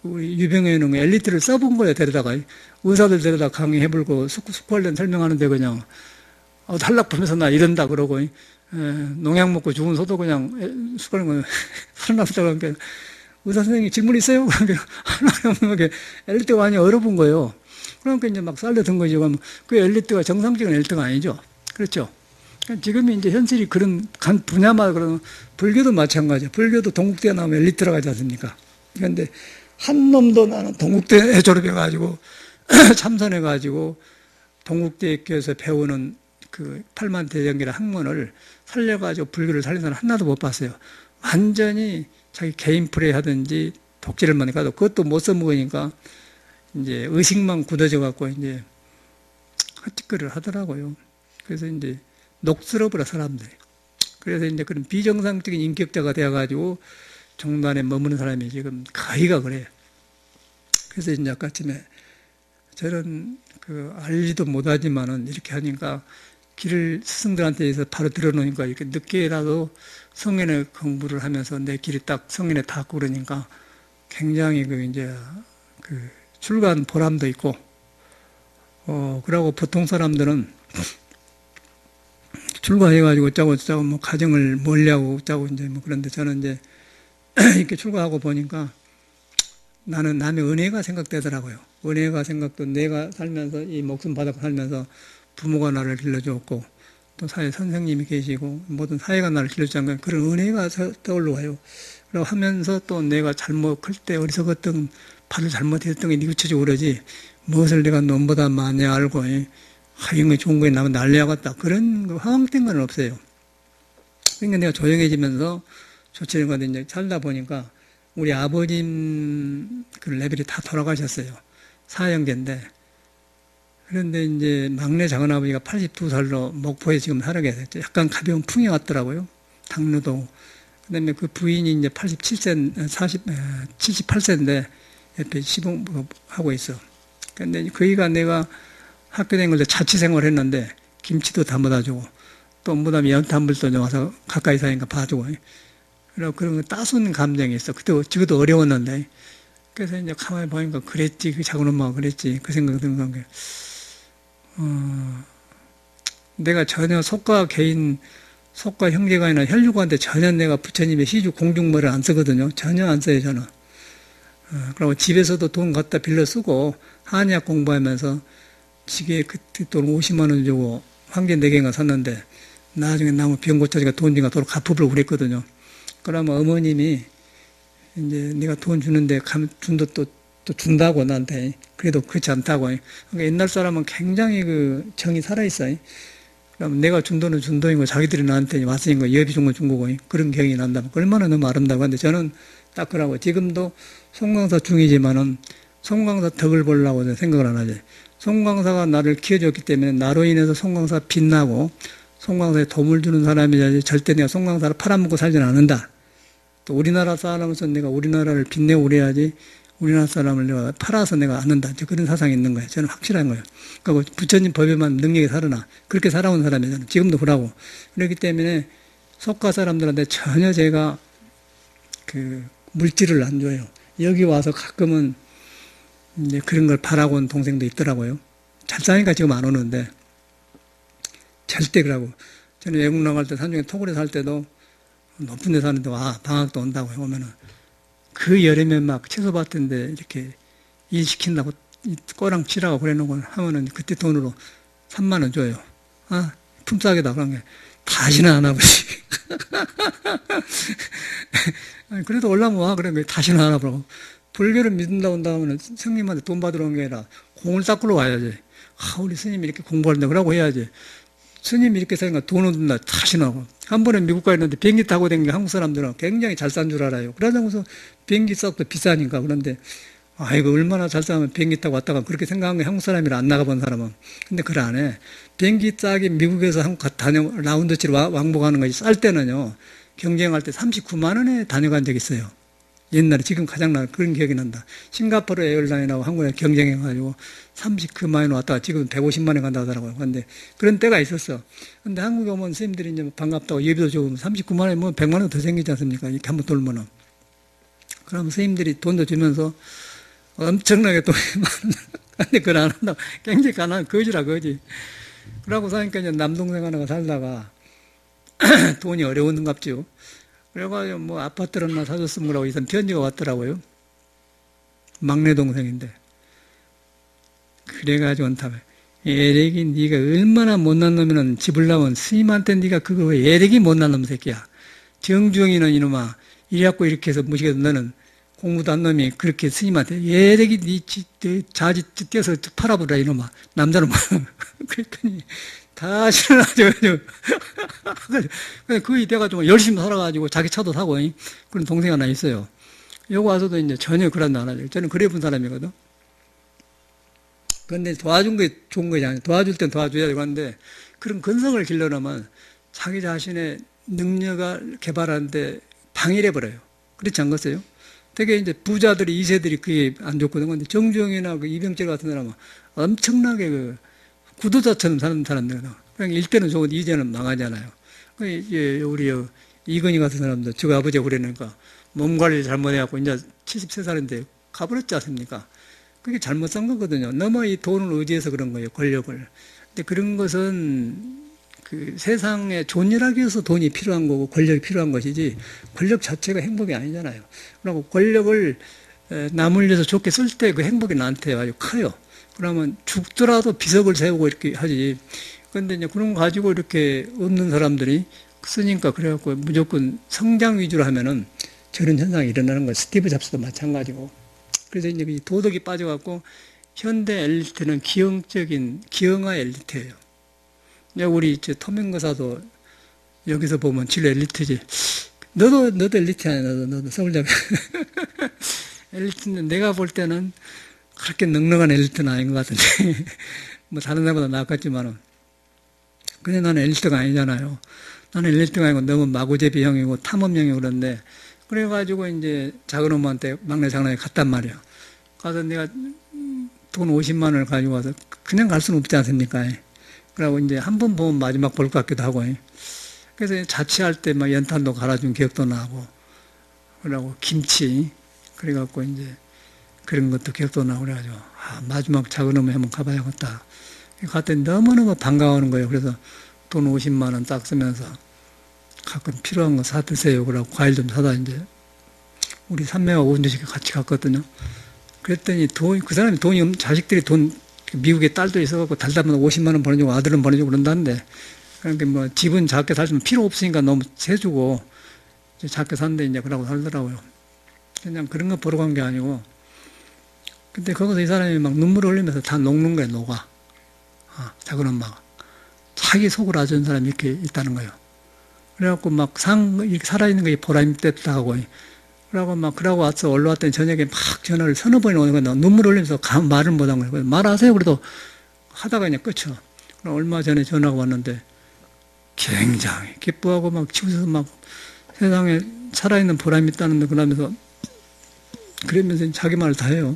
우리 유병희는 엘리트를 써본 거예요, 데려다가. 의사들 데려다 강의해불고 숙고관련 설명하는데 그냥 탈락하면서 나 이런다 그러고, 농약 먹고 죽은 소도 그냥 숙고관련 살아났다고 하니까 의사 선생님이 질문 있어요? 그러니까 하나 없는 게 엘리트가 많이 얼어본 거예요. 그러니까 이제 막 살려든 거죠. 그 엘리트가 정상적인 엘리트가 아니죠. 그렇죠. 지금이 이제 현실이 그런 간 분야마다 그런, 불교도 마찬가지예요. 불교도 동국대에 나오면 엘리트라고 하지 않습니까? 그런데 한 놈도 나는 동국대에 졸업해가지고 참선해가지고 동국대에 껴서 배우는 팔만대정기라 학문을 살려가지고 불교를 살린 사람 하나도 못 봤어요. 완전히 자기 개인 플레이 하든지 독재를 많이 가도 그것도 못 써먹으니까 이제 의식만 굳어져 갖고 이제 헛짓거리를 하더라고요. 그래서 이제 녹슬어버려, 사람들이. 그래서 이제 그런 비정상적인 인격자가 되어가지고 종단에 머무는 사람이 지금 거의가 그래요. 그래서 이제 아까쯤에 저는 알지도 못하지만은 이렇게 하니까 길을 스승들한테서 바로 들어놓으니까 이렇게 늦게라도 성인의 공부를 하면서 내 길이 딱 성인에 닿고 그러니까 굉장히 출가한 보람도 있고, 그러고 보통 사람들은 출가해가지고 짜고 뭐 가정을 멀리하고 짜고 이제 뭐 그런데 저는 이제 이렇게 출가하고 보니까 나는 남의 은혜가 생각되더라고요. 은혜가 생각도 내가 살면서 이 목숨 바닥 살면서 부모가 나를 길러줬고 또 사회 선생님이 계시고 모든 사회가 나를 길러주는 그런 은혜가 떠올라와요. 그러고 하면서 또 내가 잘못 클 때 어리석었던 발을 잘못했던 게 뉘우쳐지고 그러지 무엇을 내가 nom보다 많이 알고 이런 게 좋은 거에 나면 난리하겠다 그런 황당된 건 없어요. 그러니까 내가 조용해지면서 조치를 하는데 이제 살다 보니까 우리 아버님 그 레벨이 다 돌아가셨어요. 사형제인데. 그런데 이제 막내 작은아버지가 82살로 목포에 지금 살아 계세요. 약간 가벼운 풍이 왔더라고요. 당뇨도. 그 다음에 그 부인이 이제 78세인데 옆에 시봉하고 있어. 근데 거기가 내가 학교 다닌 걸 때 자취생활 했는데 김치도 담아다 주고 또 무덤에 연탄불도 와서 가까이 사니까 봐주고. 그리고 그런 거 따순 감정이 있어. 그때 지금도 어려웠는데. 그래서 이제 가만히 보니까 그랬지. 그 작은 엄마가 그랬지. 그 생각이 드는 게. 내가 전혀 속과 형제가 아니라 혈육한테 전혀 내가 부처님의 시주 공중머리를 안 쓰거든요. 전혀 안 써요, 저는. 그리고 집에서도 돈 갖다 빌려 쓰고 한의학 공부하면서 지게 그때 돈 50만 원 주고 황제 4개인가 샀는데 나중에 나무 병 고쳐지니까 돈 주니까 도로 갚으려고 그랬거든요. 그러면 어머님이 이제 네가 돈 주는데 준도 또 준다고 나한테. 그래도 그렇지 않다고. 그러니까 옛날 사람은 굉장히 정이 살아있어요. 그럼 내가 준 돈은 준 돈이고 자기들이 나한테 왔으니까 여비 준 건 준 거고 그런 경이 난다면 얼마나 너무 아름다워. 근데 저는 딱 그러고 지금도 송광사 중이지만은 송광사 덕을 보려고 생각을 안 하지. 송광사가 나를 키워줬기 때문에 나로 인해서 송광사 빛나고 송광사에 도움을 주는 사람이지 절대 내가 송광사를 팔아먹고 살지는 않는다. 또 우리나라 사람으로서 내가 우리나라를 빛내고 그래야지 우리나라 사람을 내가 팔아서 내가 않는다. 그런 사상이 있는 거예요. 저는 확실한 거예요. 그러니까 부처님 법에만 능력이 살아나. 그렇게 살아온 사람이에요. 저는 지금도 그러고. 그렇기 때문에 속가 사람들한테 전혀 제가 물질을 안 줘요. 여기 와서 가끔은 이제 그런 걸 바라고 온 동생도 있더라고요. 잘 사니까 지금 안 오는데, 절대 그러고. 저는 외국 나갈 때 산중에 토굴에 살 때도 높은 데 사는데, 방학도 온다고 오면은, 그 여름에 막 채소밭인데 이렇게 일 시킨다고 꼬랑 치라고 그래 놓고 하면은 그때 돈으로 3만 원 줘요. 품삯이다. 그런 게 다시는 안 와보지. 그래도 올라면 와. 그런 게 다시는 안 와보라고. 불교를 믿는다고 한다면 스님한테 돈 받으러 온 게 아니라 공을 닦으러 와야지. 우리 스님이 이렇게 공부하는데 그러고 해야지. 스님이 이렇게 사니까 돈을 준다. 다시는 하고. 한 번에 미국 가 있는데 비행기 타고 댕긴 한국 사람들은 굉장히 잘 싼 줄 알아요. 그러자고서 비행기 값도 비싸니까. 그런데 이거 얼마나 잘 싸면 비행기 타고 왔다가 그렇게 생각한 게 한국 사람이라 안 나가본 사람은. 근데 그걸 안 해. 비행기 싸게 미국에서 한국 라운드치로 왕복하는 것이 쌀 때는요, 경쟁할 때 39만 원에 다녀간 적이 있어요. 옛날에, 지금 가장 그런 기억이 난다. 싱가포르 에어라인하고 한국에 경쟁해가지고 39만 원 왔다가 지금 150만 원 간다 하더라고요. 근데 그런 때가 있었어. 근데 한국에 오면 선생님들이 이제 반갑다고 예비도 주고 39만 원에 뭐 100만 원 더 생기지 않습니까? 이렇게 한번 돌면은. 그럼 선생님들이 돈도 주면서 엄청나게 돈이 많은. 근데 그걸 안 한다고. 굉장히 가난, 거지라, 거지. 그러고 사니까 이제 남동생 하나가 살다가 돈이 어려운갑지요. 그래가지고 뭐 아파트를 하나 사줬으면 그러고 이선 편지가 왔더라고요. 막내 동생인데. 그래가지고 온다며. 에렉이 네가 얼마나 못난 놈이면 집을 나면 스님한테 네가 그거 왜 에렉이 못난 놈 새끼야. 정주영이는 이놈아. 이래갖고 이렇게 해서 무시해서 너는 공부도 한 놈이 그렇게 스님한테 에렉이 네 자지 떼서 팔아보라 이놈아. 남자는 그랬더니 다시는 아주 거의 돼가지고 열심히 살아가지고 자기 차도 사고 그런 동생 하나 있어요. 여기 와서도 이제 전혀 그런 거 안 하죠. 저는 그래 본 사람이거든. 그런데 도와준 게 좋은 거지 않아요. 도와줄 땐 도와줘야 되고 하는데 그런 근성을 길러놓으면 자기 자신의 능력을 개발하는데 방해를 해버려요. 그렇지 않겠어요? 되게 이제 부자들이 2세들이 그게 안 좋거든. 근데 정주영이나 그 이병철 같은 사람은 엄청나게 그 구두자처럼 사는 사람들이거든. 그러니까 일대는 좋은데 이제는 망하잖아요. 우리 이건희 같은 사람도 저 아버지가 그러니까 몸 관리를 잘못해갖고 이제 73살인데 가버렸지 않습니까? 그게 잘못 산 거거든요. 너무 이 돈을 의지해서 그런 거예요. 권력을. 근데 그런 것은 그 세상에 존재하기 위해서 돈이 필요한 거고 권력이 필요한 것이지 권력 자체가 행복이 아니잖아요. 그리고 권력을 남을 위해서 좋게 쓸 때 그 행복이 나한테 아주 커요. 그러면 죽더라도 비석을 세우고 이렇게 하지. 그런데 이제 그런 거 가지고 이렇게 없는 사람들이 쓰니까 그래갖고 무조건 성장 위주로 하면은 저런 현상이 일어나는 거예요. 스티브 잡스도 마찬가지고. 그래서 이제 도덕이 빠져갖고 현대 엘리트는 기형화 엘리트예요. 우리 토명거사도 여기서 보면 진로 엘리트지. 너도 엘리트 아니야. 너도 서울대 엘리트인데 내가 볼 때는 그렇게 넉넉한 엘리트는 아닌 것 같은데 뭐 다른 데보다 나았겠지만은 근데 나는 엘리트가 아니잖아요. 나는 엘리트가 아니고 너무 마구제비형이고 탐험형이고 그런데 그래가지고 이제 작은 엄마한테 막내 장남이 갔단 말이야. 가서 내가 돈 50만 원을 가지고 와서 그냥 갈 수는 없지 않습니까? 그러고 이제 한 번 보면 마지막 볼 것 같기도 하고. 그래서 자취할 때 막 연탄도 갈아준 기억도 나고, 그러고 김치, 그래갖고 이제 그런 것도 기억도 나고 그래가지고, 마지막 작은 어머니 한번 가봐야겠다. 갔더니 너무너무 반가워하는 거예요. 그래서 돈 50만 원 딱 쓰면서 가끔 필요한 거 사 드세요. 그러고 과일 좀 사다 이제 우리 삼매와 오순조식 같이 갔거든요. 그랬더니 그 사람이 자식들이 미국에 딸도 있어갖고 달달마다 50만 원 보내주고 아들은 보내주고 그런다는데, 그러니까 뭐 집은 작게 살면 필요 없으니까 너무 세주고 작게 사는데 이제 그러고 살더라고요. 그냥 그런 거 보러 간 게 아니고, 근데 거기서 이 사람이 막 눈물을 흘리면서 다 녹는 거야, 녹아. 작은 엄마가. 자기 속을 아주는 사람이 이렇게 있다는 거예요. 그래갖고 막 이렇게 살아있는 게 보람이 됐다 하고, 그러고 와서 올라왔더니 저녁에 막 전화를 서너 번이나 오는 거야. 눈물 흘리면서 말을 못 한 거예요. 말하세요. 그래도 하다가 그냥 끝이야. 그럼 얼마 전에 전화가 왔는데 굉장히 기뻐하고 막 치우쳐서 막 세상에 살아있는 보람이 있다는데 그러면서 자기 말을 다 해요.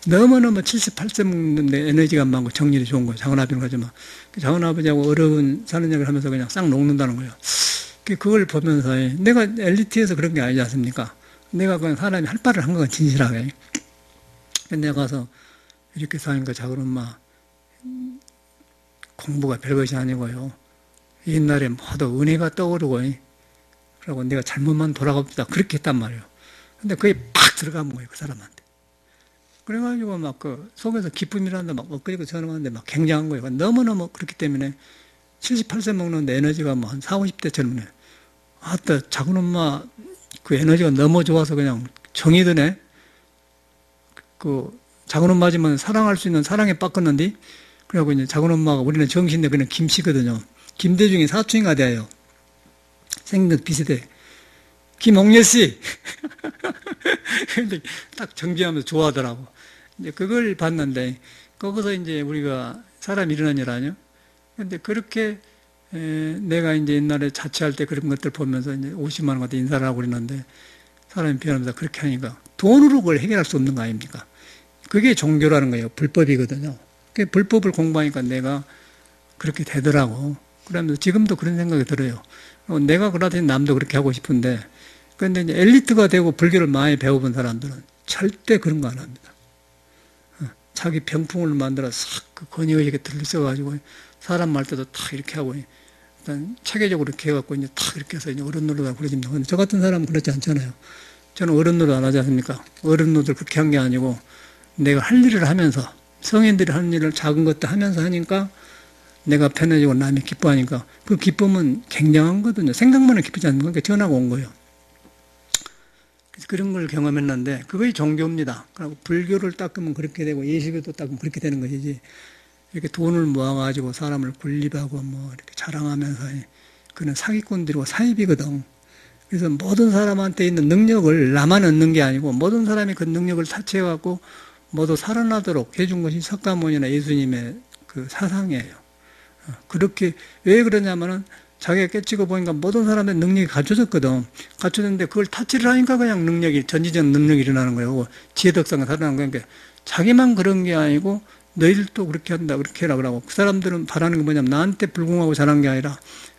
너무너무 78세 먹는데 에너지가 많고 정신이 좋은 거예요. 작은아버지는 가지만. 작은아버지하고 어려운 사는 얘기를 하면서 그냥 싹 녹는다는 거예요. 그걸 보면서 내가 엘리트에서 그런 게 아니지 않습니까? 내가 그냥 사람이 할 바를 한 거가 진실하게. 근데 내가 가서 이렇게 사니까 작은 엄마 공부가 별것이 아니고요. 옛날에 모두 은혜가 떠오르고, 그러고 내가 잘못만 돌아갑시다. 그렇게 했단 말이에요. 근데 그게 팍 들어간 거예요, 그 사람한테. 그래가지고 막 그 속에서 기쁨이란다 막 엇그리고 전화하는데 막 굉장한 거예요. 너무너무 그렇기 때문에 78세 먹는데 에너지가 뭐 한 40, 50대 젊네. 아따, 작은 엄마 그 에너지가 너무 좋아서 그냥 정이 드네. 그 작은 엄마지만 사랑할 수 있는 사랑에 빠졌는데, 그래갖고 이제 작은 엄마가 우리는 정신인데 그냥 김씨거든요. 김대중이 사촌이가 돼요. 생긴 비슷해. 김옥렬 씨. 근데 딱 정지하면서 좋아하더라고. 이제 그걸 봤는데, 거기서 이제 우리가 사람 일어난 일 아니요? 근데 그렇게, 내가 이제 옛날에 자취할 때 그런 것들 보면서 이제 50만 원 갖다 인사를 하고 그랬는데, 사람이 변하면서 그렇게 하니까 돈으로 그걸 해결할 수 없는 거 아닙니까? 그게 종교라는 거예요. 불법이거든요. 그 불법을 공부하니까 내가 그렇게 되더라고. 그러면서 지금도 그런 생각이 들어요. 내가 그러더니 남도 그렇게 하고 싶은데, 그런데 이제 엘리트가 되고 불교를 많이 배워본 사람들은 절대 그런 거 안 합니다. 자기 병풍을 만들어 싹그 권위의식에 들썩가지고 사람 말 때도 탁 이렇게 하고, 일단 체계적으로 이렇게 해갖고 이제 탁 이렇게 해서 이제 어른 노릇 하고 그러집니다. 근데 저 같은 사람은 그렇지 않잖아요. 저는 어른 노릇 안 하지 않습니까? 어른 노릇을 그렇게 한 게 아니고 내가 할 일을 하면서, 성인들이 하는 일을 작은 것도 하면서 하니까 내가 편해지고 남이 기뻐하니까 그 기쁨은 굉장한 거거든요. 생각만은 기쁘지 않는 거니까 전화가 온 거예요. 그런 걸 경험했는데 그것이 종교입니다. 그리고 불교를 닦으면 그렇게 되고 예수교도 닦으면 그렇게 되는 것이지, 이렇게 돈을 모아가지고 사람을 군립하고 뭐 이렇게 자랑하면서, 그는 사기꾼들이고 사입이거든. 그래서 모든 사람한테 있는 능력을 나만 얻는 게 아니고 모든 사람이 그 능력을 사채해갖고 모두 살아나도록 해준 것이 석가모니나 예수님의 그 사상이에요. 그렇게, 왜 그러냐면은 자기가 깨치고 보니까 모든 사람의 능력이 갖춰졌거든. 갖춰졌는데 그걸 타치를 하니까 그냥 능력이, 전지적 능력이 일어나는 거예요. 지혜덕상가 살아나는 거예요. 그러니까 자기만 그런 게 아니고 너희들도 그렇게 한다, 그렇게 해라 그러고, 그 사람들은 바라는 게 뭐냐면 나한테 불공하고 잘한 게 아니라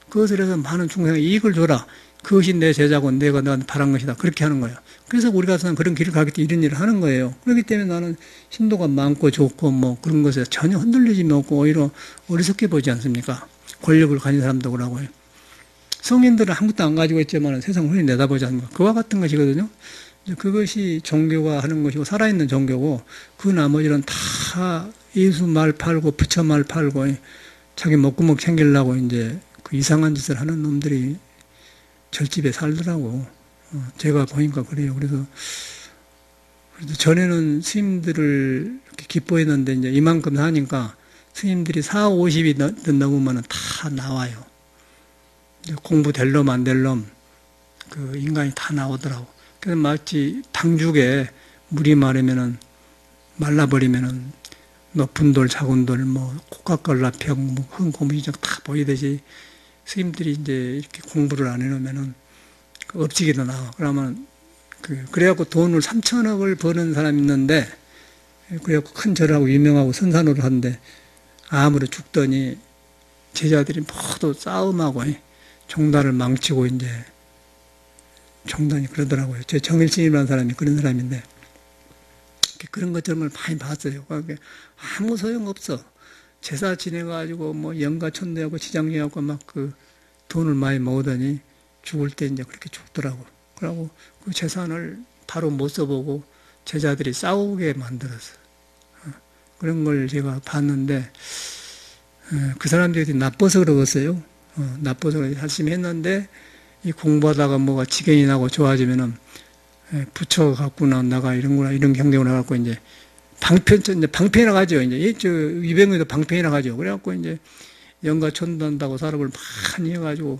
그것을 해서 많은 중생에게 이익을 줘라. 그것이 내 제자고 내가 너한테 바란 것이다. 그렇게 하는 거예요. 그래서 우리가 그런 길을 가기 때문에 이런 일을 하는 거예요. 그렇기 때문에 나는 신도가 많고 좋고 뭐 그런 것에 전혀 흔들리지 않고 오히려 어리석게 보지 않습니까? 권력을 가진 사람도 그러고요. 성인들은 아무것도 안 가지고 있지만 세상을 흔히 내다보지 않습니까? 그와 같은 것이거든요. 그것이 종교가 하는 것이고 살아있는 종교고, 그 나머지는 다 예수 말 팔고 부처 말 팔고 자기 먹구멍 챙기려고 이제 그 이상한 짓을 하는 놈들이 절집에 살더라고. 제가 보니까 그래요. 그래서 전에는 스님들을 이렇게 기뻐했는데 이제 이만큼 사니까 스님들이 4, 50이 넘으면 다 나와요. 공부 될 놈 안 될 놈, 그 인간이 다 나오더라고. 그래서 마치 당죽에 물이 마르면은, 말라버리면은 높은 돌, 작은 돌, 뭐 코카콜라병, 뭐 흙, 고무신적 다 보이듯이 스님들이 이제 이렇게 공부를 안 해놓으면은 그 업지기도 나와. 그러면 그래갖고 돈을 3천억을 버는 사람이 있는데, 그래갖고 큰 절하고 유명하고 선산으로 하는데 암으로 죽더니 제자들이 모두 싸움하고 종단을 망치고 이제 종단이 그러더라고요. 제 정일스님이라는 사람이 그런 사람인데, 그런 것 저런 걸 많이 봤어요. 아무 소용없어. 제사 지내가지고 뭐 영가천대하고 지장리하고 막 그 돈을 많이 모으더니 죽을 때 이제 그렇게 죽더라고. 그러고 그 재산을 바로 못 써보고 제자들이 싸우게 만들었어. 그런 걸 제가 봤는데, 그 사람들이 나빠서 그러겠어요. 나빠서 열심히 했는데, 이 공부하다가 뭐가 지경이 나고 좋아지면은, 부처 갖구나, 나가 이런구나, 이런 경쟁을 해갖고 이제 방편이라고 하죠. 이제 위병에도 방편이라고 하죠. 그래갖고 이제 영가 천도한다고 사람을 많이 해가지고,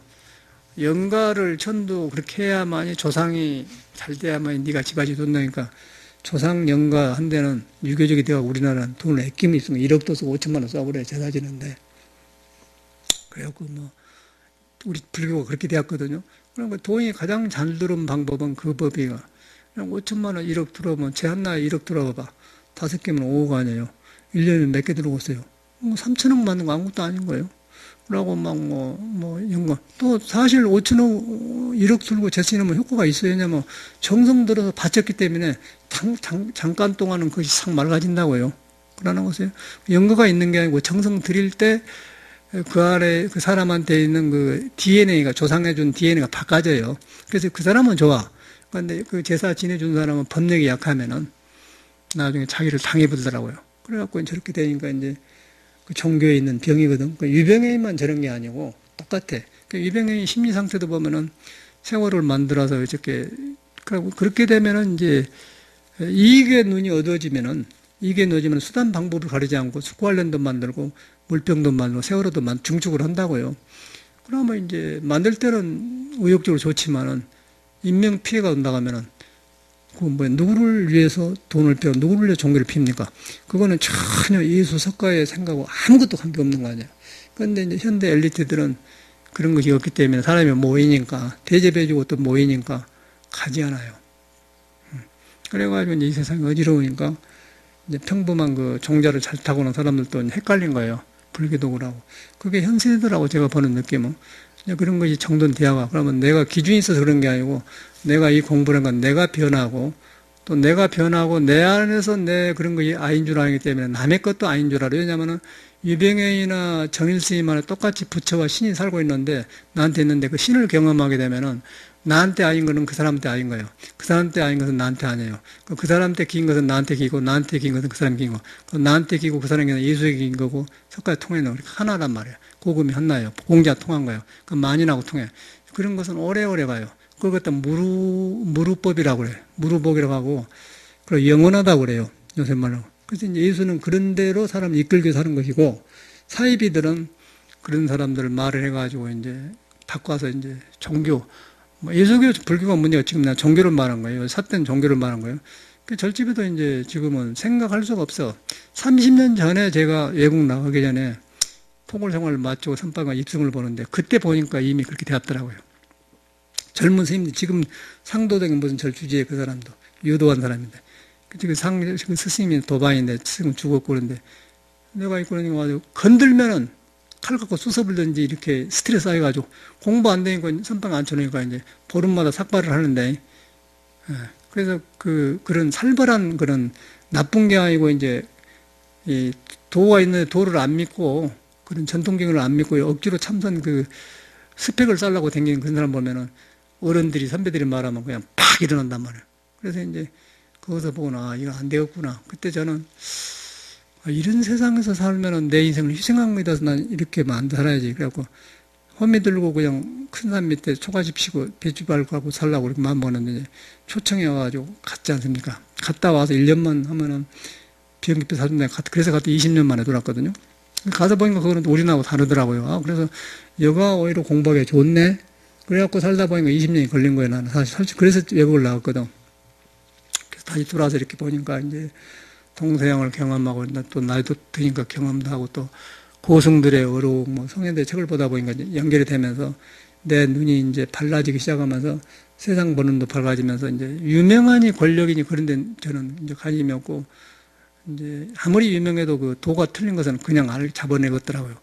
영가를 천도 그렇게 해야만이 조상이 잘 돼야만이 네가 집안이 돈다니까, 조상 영가 한 데는 유교적이 되어 우리나라는 돈을 아낌이 있으면 1억도 쓰고 5천만 원 써버려요. 제사 지는데. 그래갖고 뭐 우리 불교가 그렇게 되었거든요. 그러니까 돈이 가장 잘 들어온 방법은 그 법이가. 그냥 5천만 원 1억 들어오면 제 한나라에 1억 들어가봐. 5개면 5억 아니에요. 1년에 몇 개 들어오겠어요. 3천억 받는 거 아무것도 아닌 거예요. 그러고 막 연금. 또 사실 5천억 1억 들고 재쓰면 효과가 있어요. 왜냐면 정성 들어서 바쳤기 때문에 잠깐 동안은 그것이 싹 맑아진다고요. 그러는 것이에요. 연고가 있는 게 아니고 정성 드릴 때 그 안에 그 사람한테 있는 그 DNA가, 조상해준 DNA가 바꿔져요. 그래서 그 사람은 좋아. 그런데 그 제사 지내준 사람은 법력이 약하면은 나중에 자기를 당해보더라고요. 그래갖고 저렇게 되니까 이제 그 종교에 있는 병이거든. 그 유병해인만 저런 게 아니고 똑같아. 그 유병해인 심리 상태도 보면은 세월을 만들어서 이렇게, 그렇게 되면은 이제 이익의 눈이 어두워지면은, 이익에 넣어지면 수단 방법을 가리지 않고 숙고관련도 만들고 물병도 만들고 세월호도 중축을 한다고요. 그러면 이제 만들 때는 의욕적으로 좋지만은 인명 피해가 온다 하면은 그 누구를 위해서 돈을 빼고 누구를 위해서 종교를 핍니까? 그거는 전혀 예수 석가의 생각하고 아무것도 관계없는 거 아니에요. 그런데 이제 현대 엘리트들은 그런 것이 없기 때문에 사람이 모이니까, 대접해주고 또 모이니까 가지 않아요. 그래가지고 이제 이 세상이 어지러우니까 이제 평범한 그 종자를 잘 타고는 사람들도 헷갈린 거예요. 불교도구라고. 그게 현실이더라고, 제가 보는 느낌은. 그런 것이 정돈되어가. 그러면 내가 기준이 있어서 그런 게 아니고, 내가 이 공부를 한 건 내가 변하고, 또 내가 변하고, 내 안에서 내 그런 것이 아닌 줄 알기 때문에 남의 것도 아닌 줄 알아요. 왜냐면은, 유병행이나 정일스님만에 똑같이 부처와 신이 살고 있는데, 나한테 있는데 그 신을 경험하게 되면은, 나한테 아닌 것은 그 사람한테 아닌 거예요. 그 사람한테 아닌 것은 나한테 아니에요. 그 사람한테 긴 것은 나한테 기고, 나한테 긴 것은 그 사람이 긴 거. 나한테 기고 그 사람이 예수에게 긴 거고, 석가에 통해는 우리 하나란 말이에요. 고금이 하나예요. 공자 통한 거예요. 그 만인하고 통해. 그런 것은 오래오래 가요. 그것도 무루법이라고 그래요. 무루복이라고 하고, 그리고 영원하다고 그래요. 요새 말로. 그래서 이제 예수는 그런 대로 사람을 이끌게 사는 것이고, 사이비들은 그런 사람들을 말을 해가지고 이제 바꿔서 이제 종교, 예수교, 불교가 문제가 지금 나 종교를 말한 거예요. 삿된 종교를 말한 거예요. 그 절집에도 이제 지금은 생각할 수가 없어. 30년 전에 제가 외국 나가기 전에 포골 생활을 마치고 선방과 입성을 보는데 그때 보니까 이미 그렇게 되었더라고요. 젊은 스님들, 지금 상도덕인 무슨 절 주지에 그 사람도 유도한 사람인데, 그 스님이 도반인데 지금 죽었고 그런데 내가 있고 그러니까 아주 건들면은 칼 갖고 쑤서불든지 이렇게 스트레스 쌓여가지고 공부 안 되니까 선방 안 쳐놓으니까 이제 보름마다 삭발을 하는데, 그래서 그런 살벌한 그런 나쁜 게 아니고 이제 이 도가 있는데 도를 안 믿고 그런 전통경을 안 믿고 억지로 참선 그 스펙을 쌓으려고 다니는 그런 사람 보면은 어른들이 선배들이 말하면 그냥 팍 일어난단 말이에요. 그래서 이제 거기서 보거나 이거 안 되었구나. 그때 저는 이런 세상에서 살면은 내 인생을 희생한 거에 대해서 난 이렇게만 안 살아야지. 그래갖고 호미 들고 그냥 큰 산 밑에 초가집 피고 배추 밟고 하고 살라고 그렇게 마음먹었는데 초청해 와가지고 갔지 않습니까? 갔다 와서 1년만 하면은 비행기표 사준다. 그래서 갔다 20년 만에 돌아왔거든요. 가서 보니까 그거는 우리나라하고 다르더라고요. 그래서 여가 오히려 공부하기 좋네. 그래갖고 살다 보니까 20년이 걸린 거예요. 나는 사실 그래서 외국을 나갔거든. 그래서 다시 돌아와서 이렇게 보니까 이제 동서양을 경험하고 또 나이도 드니까 경험도 하고 또 고승들의 어록, 성현들의 책을 보다 보니까 이제 연결이 되면서 내 눈이 이제 밝아지기 시작하면서 세상 보는 눈도 밝아지면서 이제 유명하니 권력이니 그런데 저는 이제 관심이 없고 이제 아무리 유명해도 그 도가 틀린 것은 그냥 잡아내겠더라고요.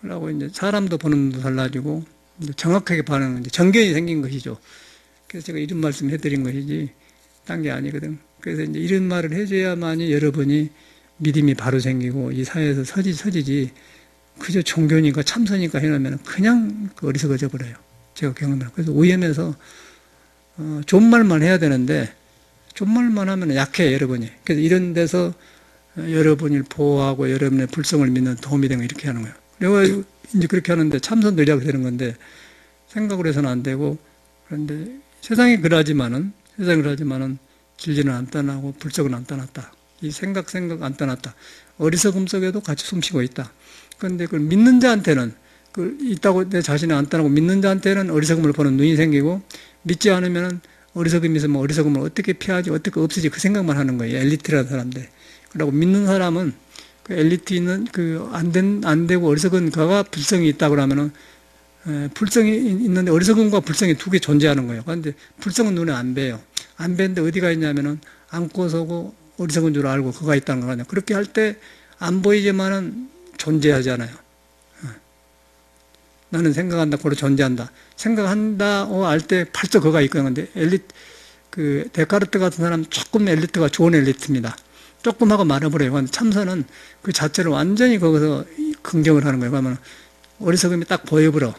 그러고 이제 사람도 보는 눈도 달라지고 이제 정확하게 반응은 이제 정견이 생긴 것이죠. 그래서 제가 이런 말씀 해드린 것이지 딴 게 아니거든. 그래서 이제 이런 말을 해줘야만이 여러분이 믿음이 바로 생기고 이 사회에서 서지지 그저 종교니까 참선이니까 해놓으면 그냥 어리석어져 버려요. 제가 경험해요. 그래서 오염해서 좋은 말만 해야 되는데 좋은 말만 하면 약해 여러분이. 그래서 이런 데서 여러분을 보호하고 여러분의 불성을 믿는 도움이 되는 거 이렇게 하는 거예요. 그래서 이제 그렇게 하는데 참선도 이렇게 되는 건데 생각으로 해서는 안 되고 그런데 세상이 그러지만은 진리는 안 떠나고 불성은 안 떠났다. 이 생각 안 떠났다. 어리석음 속에도 같이 숨쉬고 있다. 그런데 그걸 믿는 자한테는 있다고 내 자신이 안 떠나고 믿는 자한테는 어리석음을 보는 눈이 생기고 믿지 않으면 어리석음이 있으면 어리석음을 어떻게 피하지 어떻게 없애지 그 생각만 하는 거예요. 엘리트라는 사람들. 그리고 믿는 사람은 그 엘리트 있는 안 되고 어리석은 그가 불성이 있다고 하면은 불성이 있는데 어리석음과 불성이 두 개 존재하는 거예요. 그런데 불성은 눈에 안 뵈요. 안 뵈는데 어디가 있냐면은 안고 서고 어리석은 줄 알고 그가 있다는 거거든요. 그렇게 할 때 안 보이지만은 존재하잖아요. 나는 생각한다, 고로 존재한다. 생각한다, 알 때 팔적 그가 있거든요. 근데 데카르트 같은 사람 조금 엘리트가 좋은 엘리트입니다. 조금 하고 말아버려요. 근데 참선은 그 자체를 완전히 거기서 긍정을 하는 거예요. 그러면 어리석음이 딱 보여버려.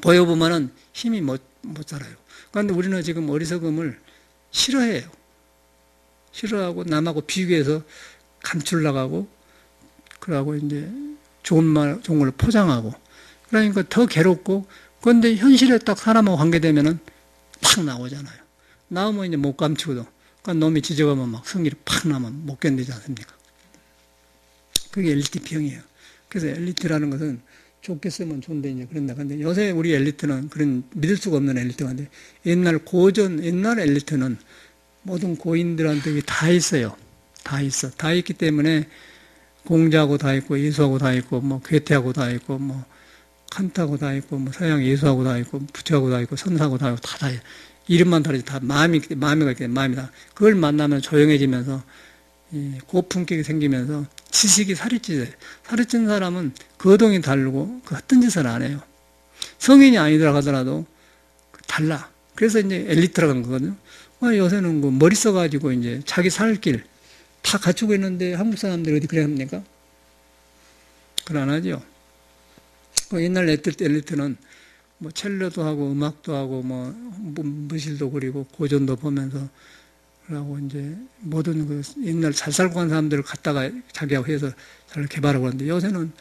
보여보면은 힘이 못 살아요. 그런데 우리는 지금 어리석음을 싫어해요. 싫어하고 남하고 비교해서 감추려고 하고, 그러고 이제 좋은 걸 포장하고. 그러니까 더 괴롭고, 그런데 현실에 딱 사람하고 관계되면은 팍 나오잖아요. 나오면 이제 못 감추거든. 그러니까 놈이 지져가면 막 성질이 팍 나면 못 견디지 않습니까? 그게 엘리트병이에요. 그래서 엘리트라는 것은 좋게 쓰면 좋은데 이제 그런다. 근데 요새 우리 엘리트는 그런 믿을 수가 없는 엘리트가 인데 옛날 엘리트는 모든 고인들한테 다 있어요. 다 있어. 다 있기 때문에 공자하고 다 있고 예수하고 다 있고 뭐 괴테하고 다 있고 뭐 칸트하고 다 있고 뭐 서양 예수하고 다 있고 부처하고 다 있고 선사하고 다 있고 다 있어요. 이름만 다르지 다 마음이가 있기 마음이다. 그걸 만나면 조용해지면서 고품격이 생기면서 지식이 살이 찌요. 살이 찐 사람은 거동이 다르고 그 어떤 짓을 안 해요. 성인이 아니더라 하더라도 달라. 그래서 이제 엘리트라고 하는 거거든요. 요새는 그 머리 써가지고 이제 자기 살 길 다 갖추고 있는데 한국 사람들이 어디 그래 합니까? 그걸 안 하죠. 옛날 엘리트는 뭐 첼로도 하고 음악도 하고 뭐 무실도 그리고 고전도 보면서 그러고 이제 모든 그 옛날 잘 살고 간 사람들을 갖다가 자기하고 해서 잘 개발하고 하는데 요새는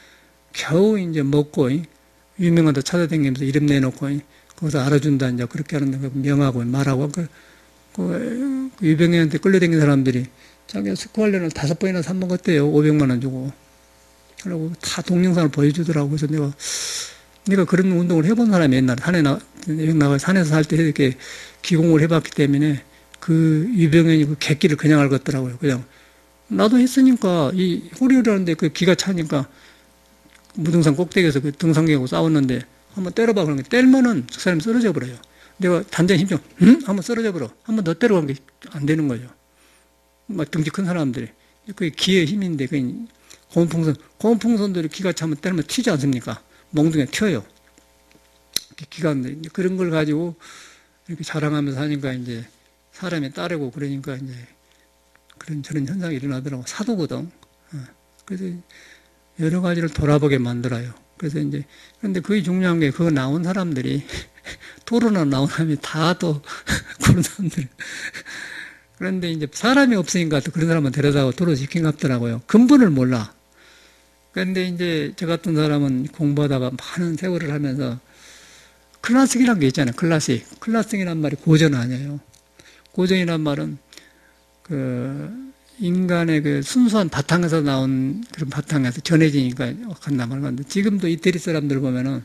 겨우 이제 먹고 유명한 데 찾아다니면서 이름 내놓고 거기서 알아준다 이제 그렇게 하는데 명하고 말하고 그 유병현한테 끌려다니는 사람들이 자기가 스쿠알렌을 5번이나 사 먹었대요. 500만 원 주고. 그리고 다 동영상을 보여주더라고. 그래서 내가 그런 운동을 해본 사람이 옛날에 산에서 살 때 이렇게 기공을 해봤기 때문에 그 유병현이 그 객기를 그냥 앓았더라고요. 그냥 나도 했으니까 이 호리호리하는데 그 기가 차니까 무등산 꼭대기에서 그 등산객하고 싸웠는데 한번 때려봐 그런 게 때리면은 저 사람이 쓰러져 버려요. 내가 단장에 힘좀 한번 쓰러져 버려. 한번 더 때려가는 게 안 되는 거죠. 막 등치 큰 사람들이 그게 기의 힘인데 그 고온풍선들이 기가 차면 때리면 튀지 않습니까? 몽둥이에 튀어요. 기가 그런 걸 가지고 이렇게 자랑하면서 하니까 이제 사람이 따르고 그러니까 이제 저런 현상이 일어나더라고. 사도거든. 그래서 여러 가지를 돌아보게 만들어요. 그래서 이제 그런데 그게 중요한 게 그거 나온 사람들이 토론하러 나온 사람이 다 또 그런 사람들. 그런데 이제 사람이 없으니까 또 그런 사람은 데려다가 도로 시킨 것 같더라고요. 근본을 몰라. 그런데 이제 저 같은 사람은 공부하다가 많은 세월을 하면서 클래식이란 게 있잖아요. 클래식이란 말이 고전 아니에요. 고전이란 말은 그 인간의 그 순수한 바탕에서 나온 그런 바탕에서 전해지니까 간단 말인데 지금도 이태리 사람들 보면은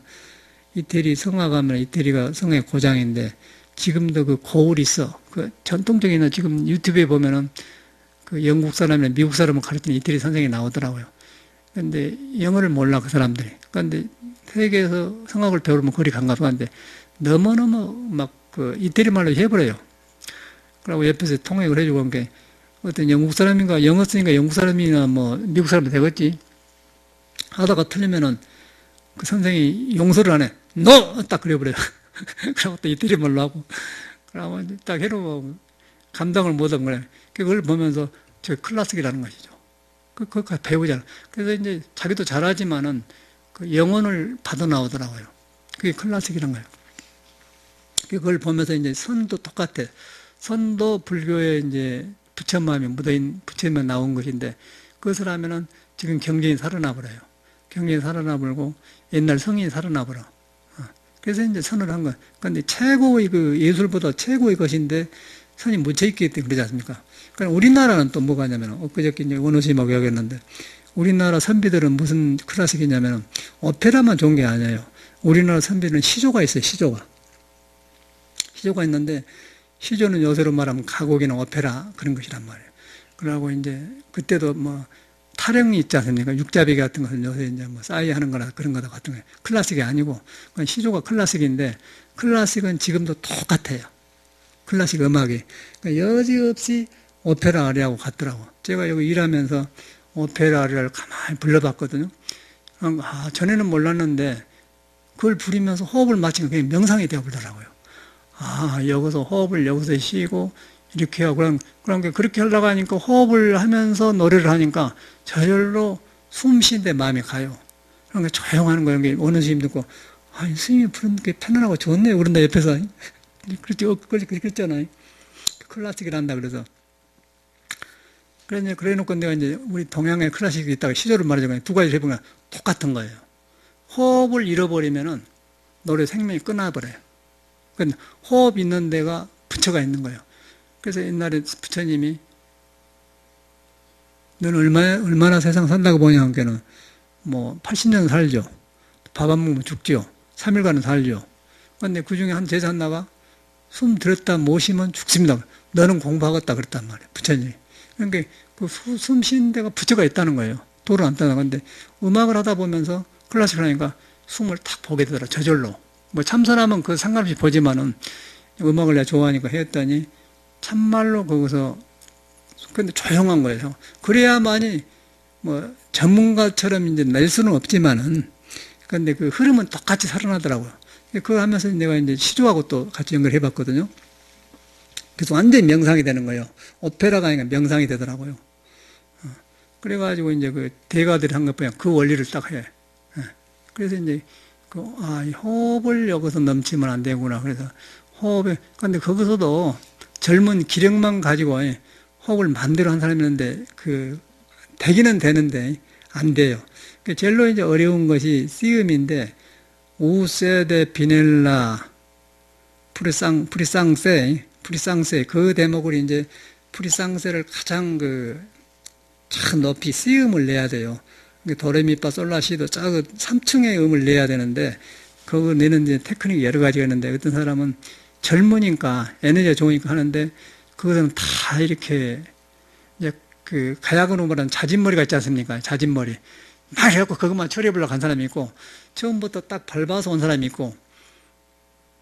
이태리 성화 가면 이태리가 성의 고장인데 지금도 그 고을이 있어. 그 전통적인 지금 유튜브에 보면은 그 영국 사람이나 미국 사람을 가르치는 이태리 선생이 나오더라고요. 근데 영어를 몰라 그 사람들이. 그런데 세계에서 성악을 배우면 거리 간가한데 너무너무 막 그 이태리 말로 해버려요. 그러고 옆에서 통역을 해주고 한 게 어떤 영국 사람인가 영어 쓰니까 영국 사람이나 뭐 미국 사람이 되겠지. 하다가 틀리면은 그 선생이 용서를 안 해. 너! 딱 그래버려요. 그러고 또 이태리 말로 하고. 그러고 딱 해놓으면 감당을 못한 거예요. 그걸 보면서 저 클래식이라는 것이죠. 그거 배우잖아. 그래서 이제 자기도 잘하지만은 그 영혼을 받아 나오더라고요. 그게 클래식이란 거예요. 그걸 보면서 이제 선도 똑같아. 선도 불교에 이제 부처마음이 묻어있는, 부처만 나온 것인데 그것을 하면은 지금 경전이 살아나버려요. 경전이 살아나버리고 옛날 성인이 살아나버려. 그래서 이제 선을 한 거예요. 그런데 최고의 그 예술보다 최고의 것인데 선이 묻혀있기 때문에 그러지 않습니까? 그러니까 우리나라는 또 뭐가 냐면 엊그저께 이제 원호심하고 이야기했는데 우리나라 선비들은 무슨 클래식이냐면 오페라만 좋은 게 아니에요. 우리나라 선비는 시조가 있어요. 시조가 있는데 시조는 요새로 말하면 가곡이나 오페라 그런 것이란 말이에요. 그러고 이제 그때도 뭐 타령이 있지 않습니까? 육자배기 같은 것은 요새 이제 뭐 싸이 하는 거나 그런 거다 같은 거예요. 클래식이 아니고 시조가 클래식인데 클래식은 지금도 똑같아요. 클래식 음악이. 그러니까 여지없이 오페라 아리아하고 같더라고. 제가 여기 일하면서 오페라 아리아를 가만히 불러봤거든요. 전에는 몰랐는데 그걸 부리면서 호흡을 맞추면 그냥 명상이 되어버리더라고요. 여기서 호흡을 여기서 쉬고 이렇게 하고, 그러니까 그렇게 하려고 하니까 호흡을 하면서 노래를 하니까 저절로 숨 쉬는데 마음이 가요. 그러니까 조용하는 거예요. 오는 스님 듣고, 아니, 스님이 부르는 게 편안하고 좋네요. 그런다, 옆에서. 그랬잖아요. 클래식을 한다, 그래서. 그래 놓고 내가 이제 우리 동양에 클래식이 있다가 시조를 말하자면 두 가지를 해보면 똑같은 거예요. 호흡을 잃어버리면은 노래 생명이 끊어버려요. 그러니까 호흡 있는 데가 부처가 있는 거예요. 그래서 옛날에 부처님이 너는 얼마나 세상 산다고 보냐 하니까는 뭐 80년 살죠. 밥 안 먹으면 죽죠. 3일간은 살죠. 근데 그 중에 한 제자 하나가 숨 들었다 못 쉬면 죽습니다. 너는 공부하겠다 그랬단 말이에요. 부처님이. 그러니까 그 숨 쉬는 데가 부처가 있다는 거예요. 도를 안 따는 건데 음악을 하다 보면서 클래식을 하니까 숨을 탁 보게 되더라. 저절로. 뭐 참선하면 그 상관없이 보지만은 음악을 내가 좋아하니까 했더니 참말로 거기서 근데 조용한 거예요. 그래야만이 뭐 전문가처럼 이제 낼 수는 없지만은 근데 그 흐름은 똑같이 살아나더라고요. 그거 하면서 내가 이제 시조하고 또 같이 연결해 봤거든요. 그래서 완전히 명상이 되는 거예요. 오페라가 아니라 명상이 되더라고요. 그래가지고 이제 그 대가들이 한 것 보면 그 원리를 딱 해. 그래서 이제 이 호흡을 여기서 넘치면 안 되구나. 그래서 호흡에, 근데 거기서도 젊은 기력만 가지고 호흡을 마음대로 한 사람이 있는데 되기는 되는데 안 돼요. 제일로 이제 어려운 것이 씨음인데 우세데 비넬라 프리상세 그 대목을 이제 프리상세를 가장 참 높이 씨음을 내야 돼요. 도레미파 솔라시도 작은 3층의 음을 내야 되는데 그거 내는 이제 테크닉이 여러 가지가 있는데 어떤 사람은 젊으니까 에너지가 좋으니까 하는데 그것은 다 이렇게 이제 가야금으로 말하는 자진머리가 있지 않습니까? 자진머리 막 해갖고 그것만 처리해보려고 한 사람이 있고 처음부터 딱 밟아서 온 사람이 있고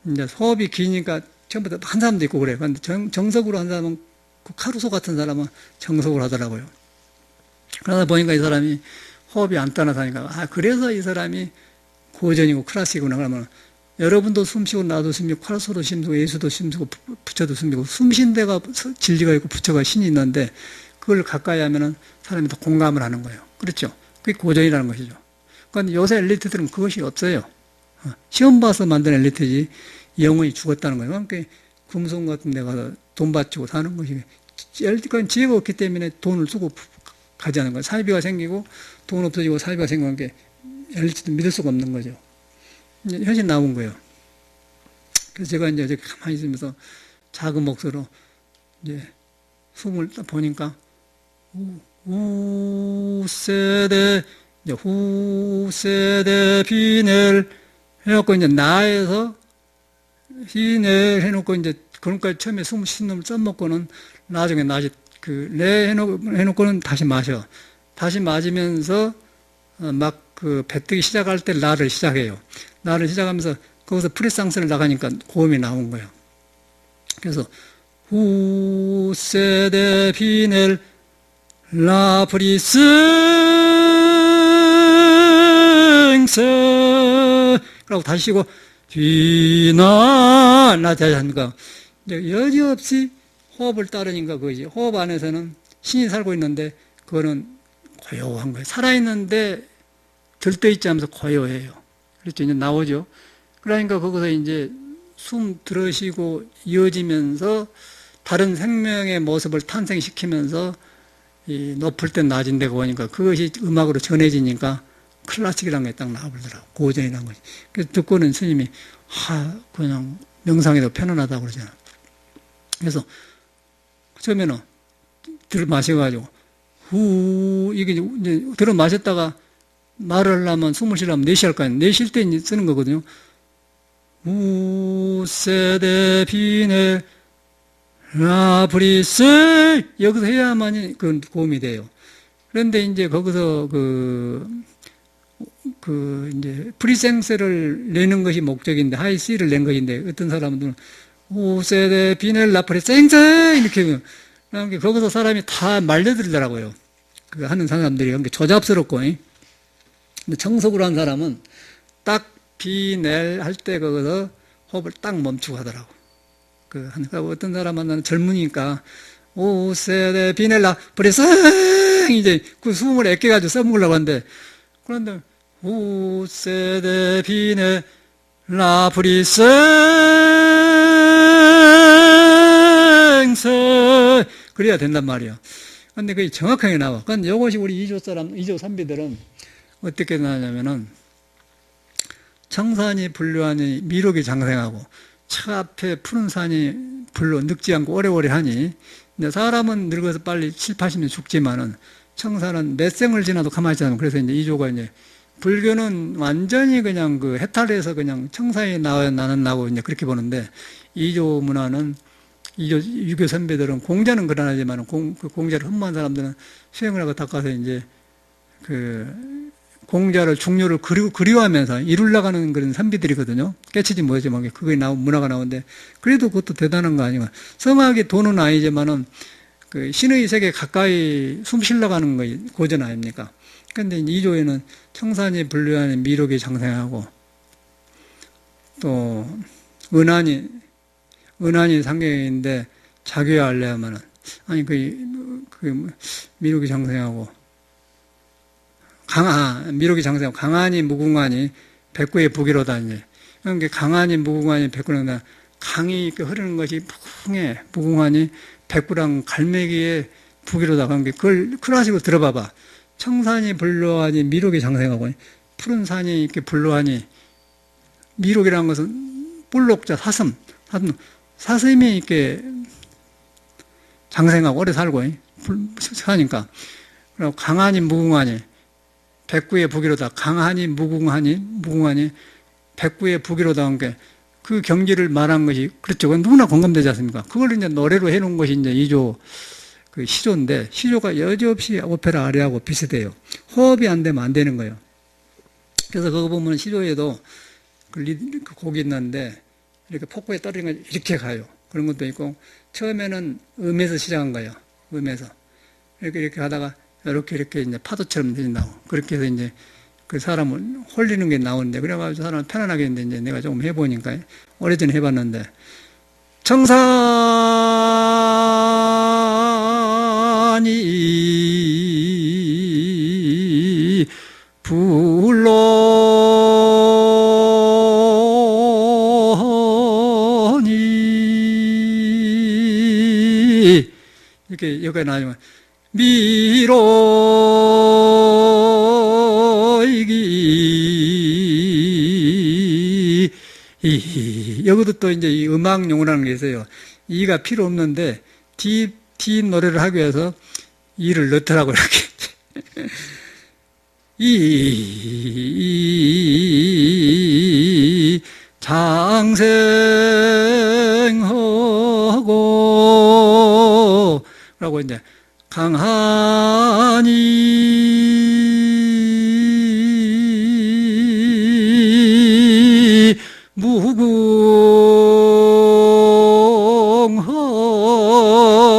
이제 호흡이 기니까 처음부터 한 사람도 있고 그래요. 근데 정석으로 한 사람은 그 카루소 같은 사람은 정석으로 하더라고요. 그러다 보니까 이 사람이 호흡이 안 떠나서 하니까 그래서 이 사람이 고전이고 클래식이구나. 그러면 여러분도 숨쉬고 나도 숨쉬고 카루소도 숨쉬고 예수도 숨쉬고 부처도 숨쉬고 숨쉰 데가 진리가 있고 부처가 신이 있는데 그걸 가까이 하면은 사람이 더 공감을 하는 거예요. 그렇죠? 그게 고전이라는 것이죠. 그런데 요새 엘리트들은 그것이 없어요. 시험 봐서 만든 엘리트지 영혼이 죽었다는 거예요. 그러니까 금속 같은 데 가서 돈 바치고 사는 것이 엘리트가 지혜가 없기 때문에 돈을 쓰고 가지 않는 거예요. 사이비가 생기고 돈 없어지고 사이비가 생긴 게 엘리트도 믿을 수가 없는 거죠. 현실 나온 거예요. 그래서 제가 이제 가만히 있으면서 작은 목소리로 이제 숨을 딱 보니까 후세대 비넬 해놓고 이제 나에서 비넬 해놓고 이제 그러니까 처음에 숨 쉬는 놈을 써먹고는 나중에 레 해놓고는 다시 마셔. 다시 마시면서 막 뱉기 시작할 때 라를 시작해요. 라를 시작하면서 거기서 프리상스를 나가니까 고음이 나온 거예요. 그래서 후세대 비넬 라 프리생세 라고 다시 쉬고 비나 나 다시 하니까 여지없이 호흡을 따르니까 그거지. 호흡 안에서는 신이 살고 있는데 그거는 고요한 거예요. 살아있는데 들떠있지 않으면서 고요해요. 그렇죠. 이제 나오죠. 그러니까 거기서 이제 숨 들으시고 이어지면서 다른 생명의 모습을 탄생시키면서 이 높을 땐 낮은 데가 오니까 그것이 음악으로 전해지니까 클래식이라는 게 딱 나와버리더라고. 고전이라는 것이. 그래서 듣고는 스님이 그냥 명상이 더 편안하다고 그러잖아. 그래서 처음에는 들어 마셔가지고 이게 이제 들어 마셨다가 말을 하려면 숨을 쉬려면 내쉬할 거 아니에요. 내쉴 때 이제 쓰는 거거든요. 우세대 비네 라브리스 여기서 해야만이 그 고음이 돼요. 그런데 이제 거기서 이제 프리생세를 내는 것이 목적인데 하이시를 낸 것인데 어떤 사람들은 우세대 비넬 라프리생세 이렇게 그러니까 거기서 사람이 다 말려들더라고요. 그 하는 사람들이 그러니까 조잡스럽고. 근데 정석으로 한 사람은 딱 비넬 할 때 거기서 호흡을 딱 멈추고 하더라고. 하니까 어떤 사람 만나는 젊으니까, 5세대 비넬라 브리생! 이제 그 숨을 애껴가지고 써먹으려고 하는데, 그런데, 5세대 비넬라 브리생! 그래야 된단 말이야. 근데 그게 정확하게 나와. 근데 이것이 우리 이조 선비들은 어떻게 나냐면은, 청산이 불류하니 미륵이 장생하고, 저 앞에 푸른 산이 불로 늙지 않고 오래오래 하니, 근데 사람은 늙어서 빨리 7, 80년 죽지만은, 청산은 몇 생을 지나도 가만히 있지 않으면, 그래서 이제 이조가 이제, 불교는 완전히 그냥 해탈해서 그냥 청산이 나는 나고 이제 그렇게 보는데, 이조 문화는, 유교 선배들은 공자는 그러하지만, 그 공자를 흠모한 사람들은 수행을 하고 닦아서 이제, 공자를 중요를 그리워하면서 이룰려고 하는 그런 선비들이거든요. 깨치지 못하지만 그게 문화가 나오는데 그래도 그것도 대단한 거 아니고 성악이 도는 아니지만은 신의 세계 가까이 숨 쉬려고 하는 거 고전 아닙니까? 근데 이조에는 청산이 불류하는 미륵이 장생하고 또 은한이 상경인데 자기야 알려야만은 아니 미륵이 장생하고 미륵이 장생하고 강하니 무궁하니 백구의 부기로다 이제. 그러니까 강하니 무궁하니 백구로다. 강이 이렇게 흐르는 것이 무궁하니 백구랑 갈매기의 부기로다. 그러니까 그걸 클라식으로 들어봐봐. 청산이 불로하니 미륵이 장생하고 푸른 산이 이렇게 불로하니 미륵이라는 것은 뿔록자 사슴이 이렇게 장생하고 오래 살고 사니까. 그리고 강하니 무궁하니 백구의 부기로다. 강하니 무궁하니 백구의 부기로다. 그러니까 그 경지를 말한 것이 그렇죠. 그건 누구나 공감되지 않습니까? 그걸 이제 노래로 해놓은 것이 이제 이조 시조인데 시조가 여지없이 오페라 아리아하고 비슷해요. 호흡이 안 되면 안 되는 거예요. 그래서 그거 보면 시조에도 그 곡이 있는데 이렇게 폭포에 떨어진 거 이렇게 가요. 그런 것도 있고 처음에는 음에서 시작한 거예요. 음에서 이렇게 하다가 이렇게 이제 파도처럼 들린다고. 그렇게 해서 이제 그 사람을 홀리는 게 나오는데, 그래가지고 사람을 편안하게 했는데, 이제 내가 조금 해보니까, 오래전에 해봤는데, 청산이 불러니, 이렇게 여기까지 나오지만, 미로이기 여기도 또 이제 이 음악 용어라는 게 있어요. 이가 필요 없는데 D 노래를 하기 위해서 이를 넣더라고 이렇게 이 장생하고 라고 이제 강하니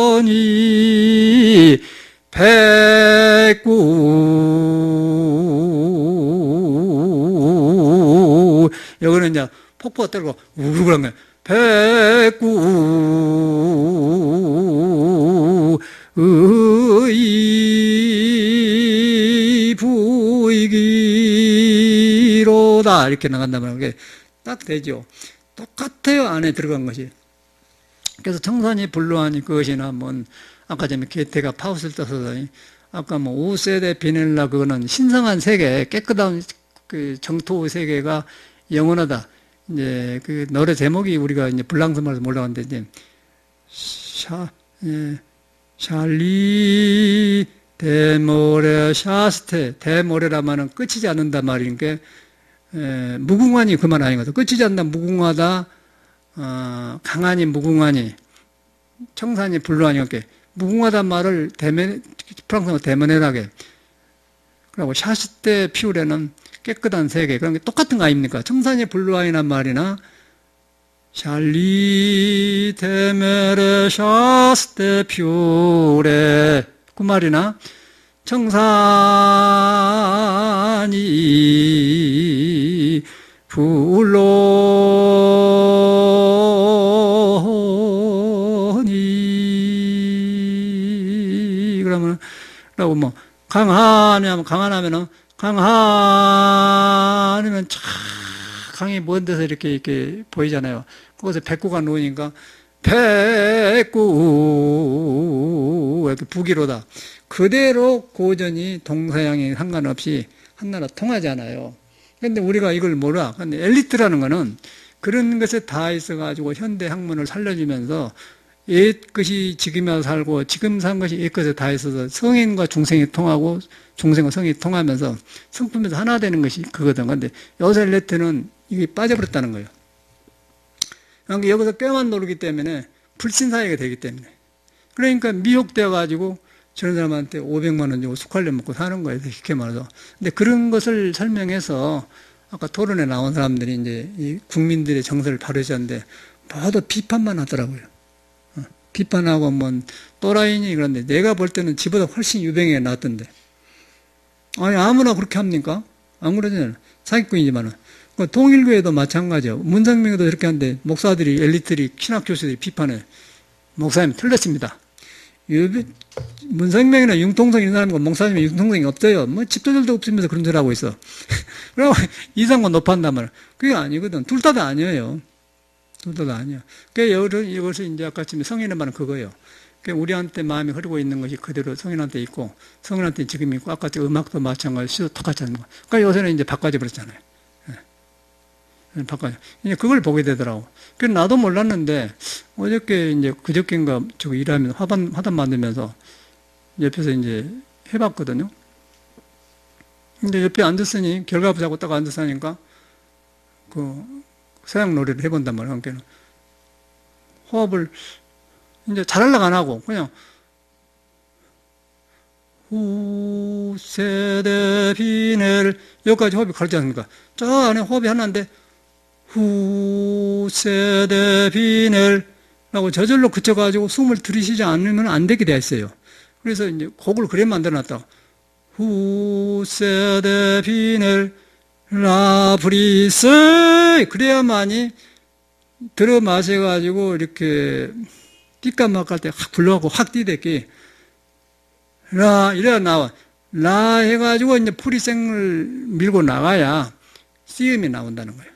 무궁하니 백구 여기는 이제 폭포가 떨고 우르르 그런 거야. 백구 의 부이기로다 이렇게 나간다면 그게 딱 되죠. 똑같아요. 안에 들어간 것이. 그래서 청산이 불로하니 그것이나 아까 전에 게테가 파우스를 떠서 아까 5세대 비넬라 그거는 신성한 세계 깨끗한 그 정토 세계가 영원하다. 이제 그 노래 제목이 우리가 이제 불랑스말로 몰라갔는데 이제 샬리 대모레 샤스테 대모레라마는 끝이지 않는다 말이니까 무궁하니 그 말 아니거든. 끝이지 않는다 무궁하다 강하니 무궁하니 청산이 불로하니 이렇게 무궁하다 말을 프랑스어로 대면해라게 그리고 샤스테 피우레는 깨끗한 세계 그런 게 똑같은 거 아닙니까? 청산이 불로하니란 말이나 샬리 테메레 샤스테 퓨레 그 말이나 청산이 불로하니 하니 그러면 라고 뭐 강하냐면 강하냐면은 강하면 참 강이 먼 데서 이렇게 보이잖아요. 거기서 백구가 놓으니까 백구 이렇게 부기로다. 그대로 고전이 동서양이 상관없이 한나라 통하잖아요. 근데 우리가 이걸 몰라. 근데 엘리트라는 거는 그런 것에 다 있어가지고 현대 학문을 살려주면서 옛 것이 지금에 살고 지금 산 것이 옛 것에 다 있어서 성인과 중생이 통하고 중생과 성이 통하면서 성품에서 하나 되는 것이 그거든. 근데 요새 엘리트는 이게 빠져버렸다는 거예요. 그러니까 여기서 뼈만 노르기 때문에 불신사회가 되기 때문에. 그러니까 미혹되어가지고 저런 사람한테 500만 원 주고 숙할래 먹고 사는 거예요. 쉽게 말해서. 근데 그런 것을 설명해서 아까 토론에 나온 사람들이 이제 이 국민들의 정서를 바르셨는데 모두 비판만 하더라고요. 비판하고 뭐 또라이니 그런데 내가 볼 때는 지보다 훨씬 유병에 나왔던데. 아니 아무나 그렇게 합니까? 안 그러잖아요. 사기꾼이지만은. 통일교회도 마찬가지요. 문성명에도 이렇게 하는데 목사들이 엘리트들이 신학 교수들이 비판해. 목사님 틀렸습니다. 문성명이나 융통성 이런 사람과 목사님이 융통성이 없어요. 뭐 집도들도 없으면서 그런 소리 하고 있어. 그리고 이상과 높아한단 말이야. 그게 아니거든. 둘 다도 아니에요. 둘 다도 아니야. 그러니까 이것을 이제 아까 지금 성인의 말은 그거예요. 그러니까 우리한테 마음이 흐르고 있는 것이 그대로 성인한테 있고 성인한테 지금 있고 아까 음악도 마찬가지로 시도 똑같지 않는 거. 그러니까 요새는 이제 바꿔져 버렸잖아요. 바꿔. 이제 그걸 보게 되더라고. 그래서 나도 몰랐는데, 어저께 이제 그저께인가 저거 일하면서 화단 만들면서 옆에서 이제 해봤거든요. 근데 옆에 앉았으니, 결과부 자고 딱 앉았으니까, 서양 노래를 해본단 말이에요. 그러니까 호흡을 이제 잘하려고 안 하고, 그냥, 후세대 비넬, 여기까지 호흡이 가르치지 않습니까? 저 안에 호흡이 하나인데, 후세대 비넬 라고 저절로 그쳐가지고 숨을 들이쉬지 않으면 안 되게 되어 있어요. 그래서 이제 곡을 그래 만들어놨다. 후세대 비넬 라브리스 그래야만이 들어 마셔가지고 이렇게 띠까막할 때 확 불러갖고 확 뛰대기 이래야 나와. 라 해가지고 이제 풀이생을 밀고 나가야 씨음이 나온다는 거예요.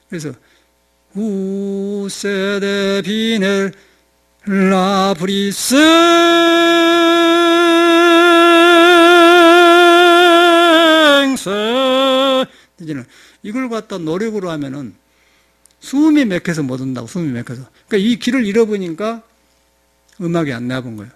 그래서 후세대 비넬 라브리스 이제는 이걸 갖다 노력으로 하면은 숨이 맥혀서 못 온다고. 숨이 맥혀서. 그러니까 이 길을 잃어보니까 음악이 안 나본 거예요.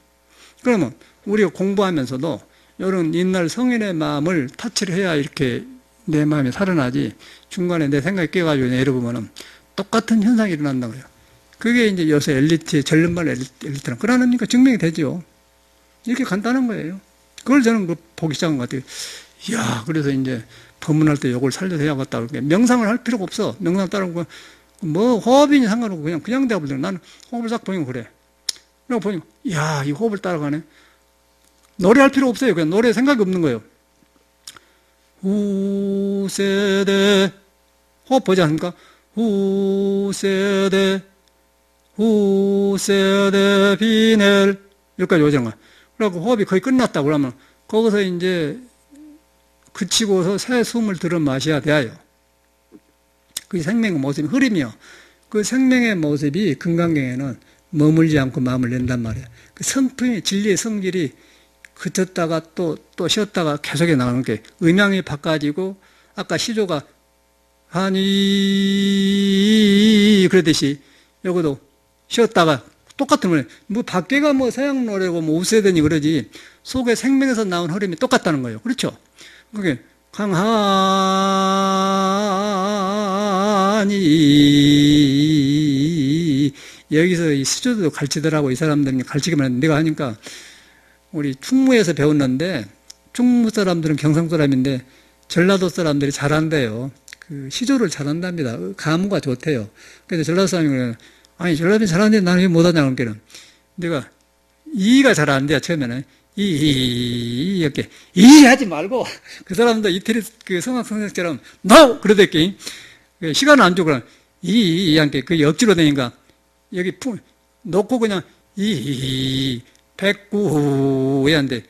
그러면 우리가 공부하면서도 이런 옛날 성인의 마음을 타치를 해야 이렇게 내 마음이 살아나지 중간에 내 생각이 끼어가지고 내려보면은 똑같은 현상이 일어난다고 해요. 그게 이제 요새 엘리트의 절름발 엘리트랑 그러니까 증명이 되죠. 이렇게 간단한 거예요. 그걸 저는 보기 시작한 것 같아요. 이야, 그래서 이제 법문할 때 이걸 살려서 해야겠다. 그러니까 명상을 할 필요가 없어. 명상 따르고 뭐 호흡이니 상관없고 그냥 대답을 해. 나는 호흡을 딱 보니까 그래. 그리고 보니까 이야, 이 호흡을 따라가네. 노래할 필요 없어요. 그냥 노래 생각이 없는 거예요. 후세대 호흡 보지 않습니까? 후세대 비넬 여기까지 오잖아. 거야. 그래갖고 호흡이 거의 끝났다 그러면 거기서 이제 그치고서 새 숨을 들어 마셔야 돼요. 그 생명의 모습이 흐름이요. 그 생명의 모습이 금강경에는 머물지 않고 마음을 낸단 말이에요. 그 성품이 진리의 성질이 그쳤다가 또 쉬었다가 계속해 나가는 게 음향이 바꿔지고 아까 시조가 하니 그러듯이 여기도 쉬었다가 똑같은 거예요. 뭐 밖에가 뭐 서양 노래고 뭐 우세되니 그러지 속에 생명에서 나온 흐름이 똑같다는 거예요. 그렇죠? 그게 강하니 여기서 이 수조도 가르치더라고. 이 사람들은 가르치기만 했는데 내가 하니까 우리 충무에서 배웠는데 충무 사람들은 경상 사람인데 전라도 사람들이 잘한대요. 그 시조를 잘한답니다. 가무가 좋대요. 그래서 전라도 사람이 그래요. 아니 전라도는 잘하는데 나는 왜 못하냐 그러니까 내가 이가 잘 안 돼요. 처음에는 이렇게 하지 말고 그 사람도 이태리 그 성악 선생처럼 no 그러댔기 시간을 안 주고 이한테 그 억지로 되니까 여기 놓고 그냥 백구 해야하는데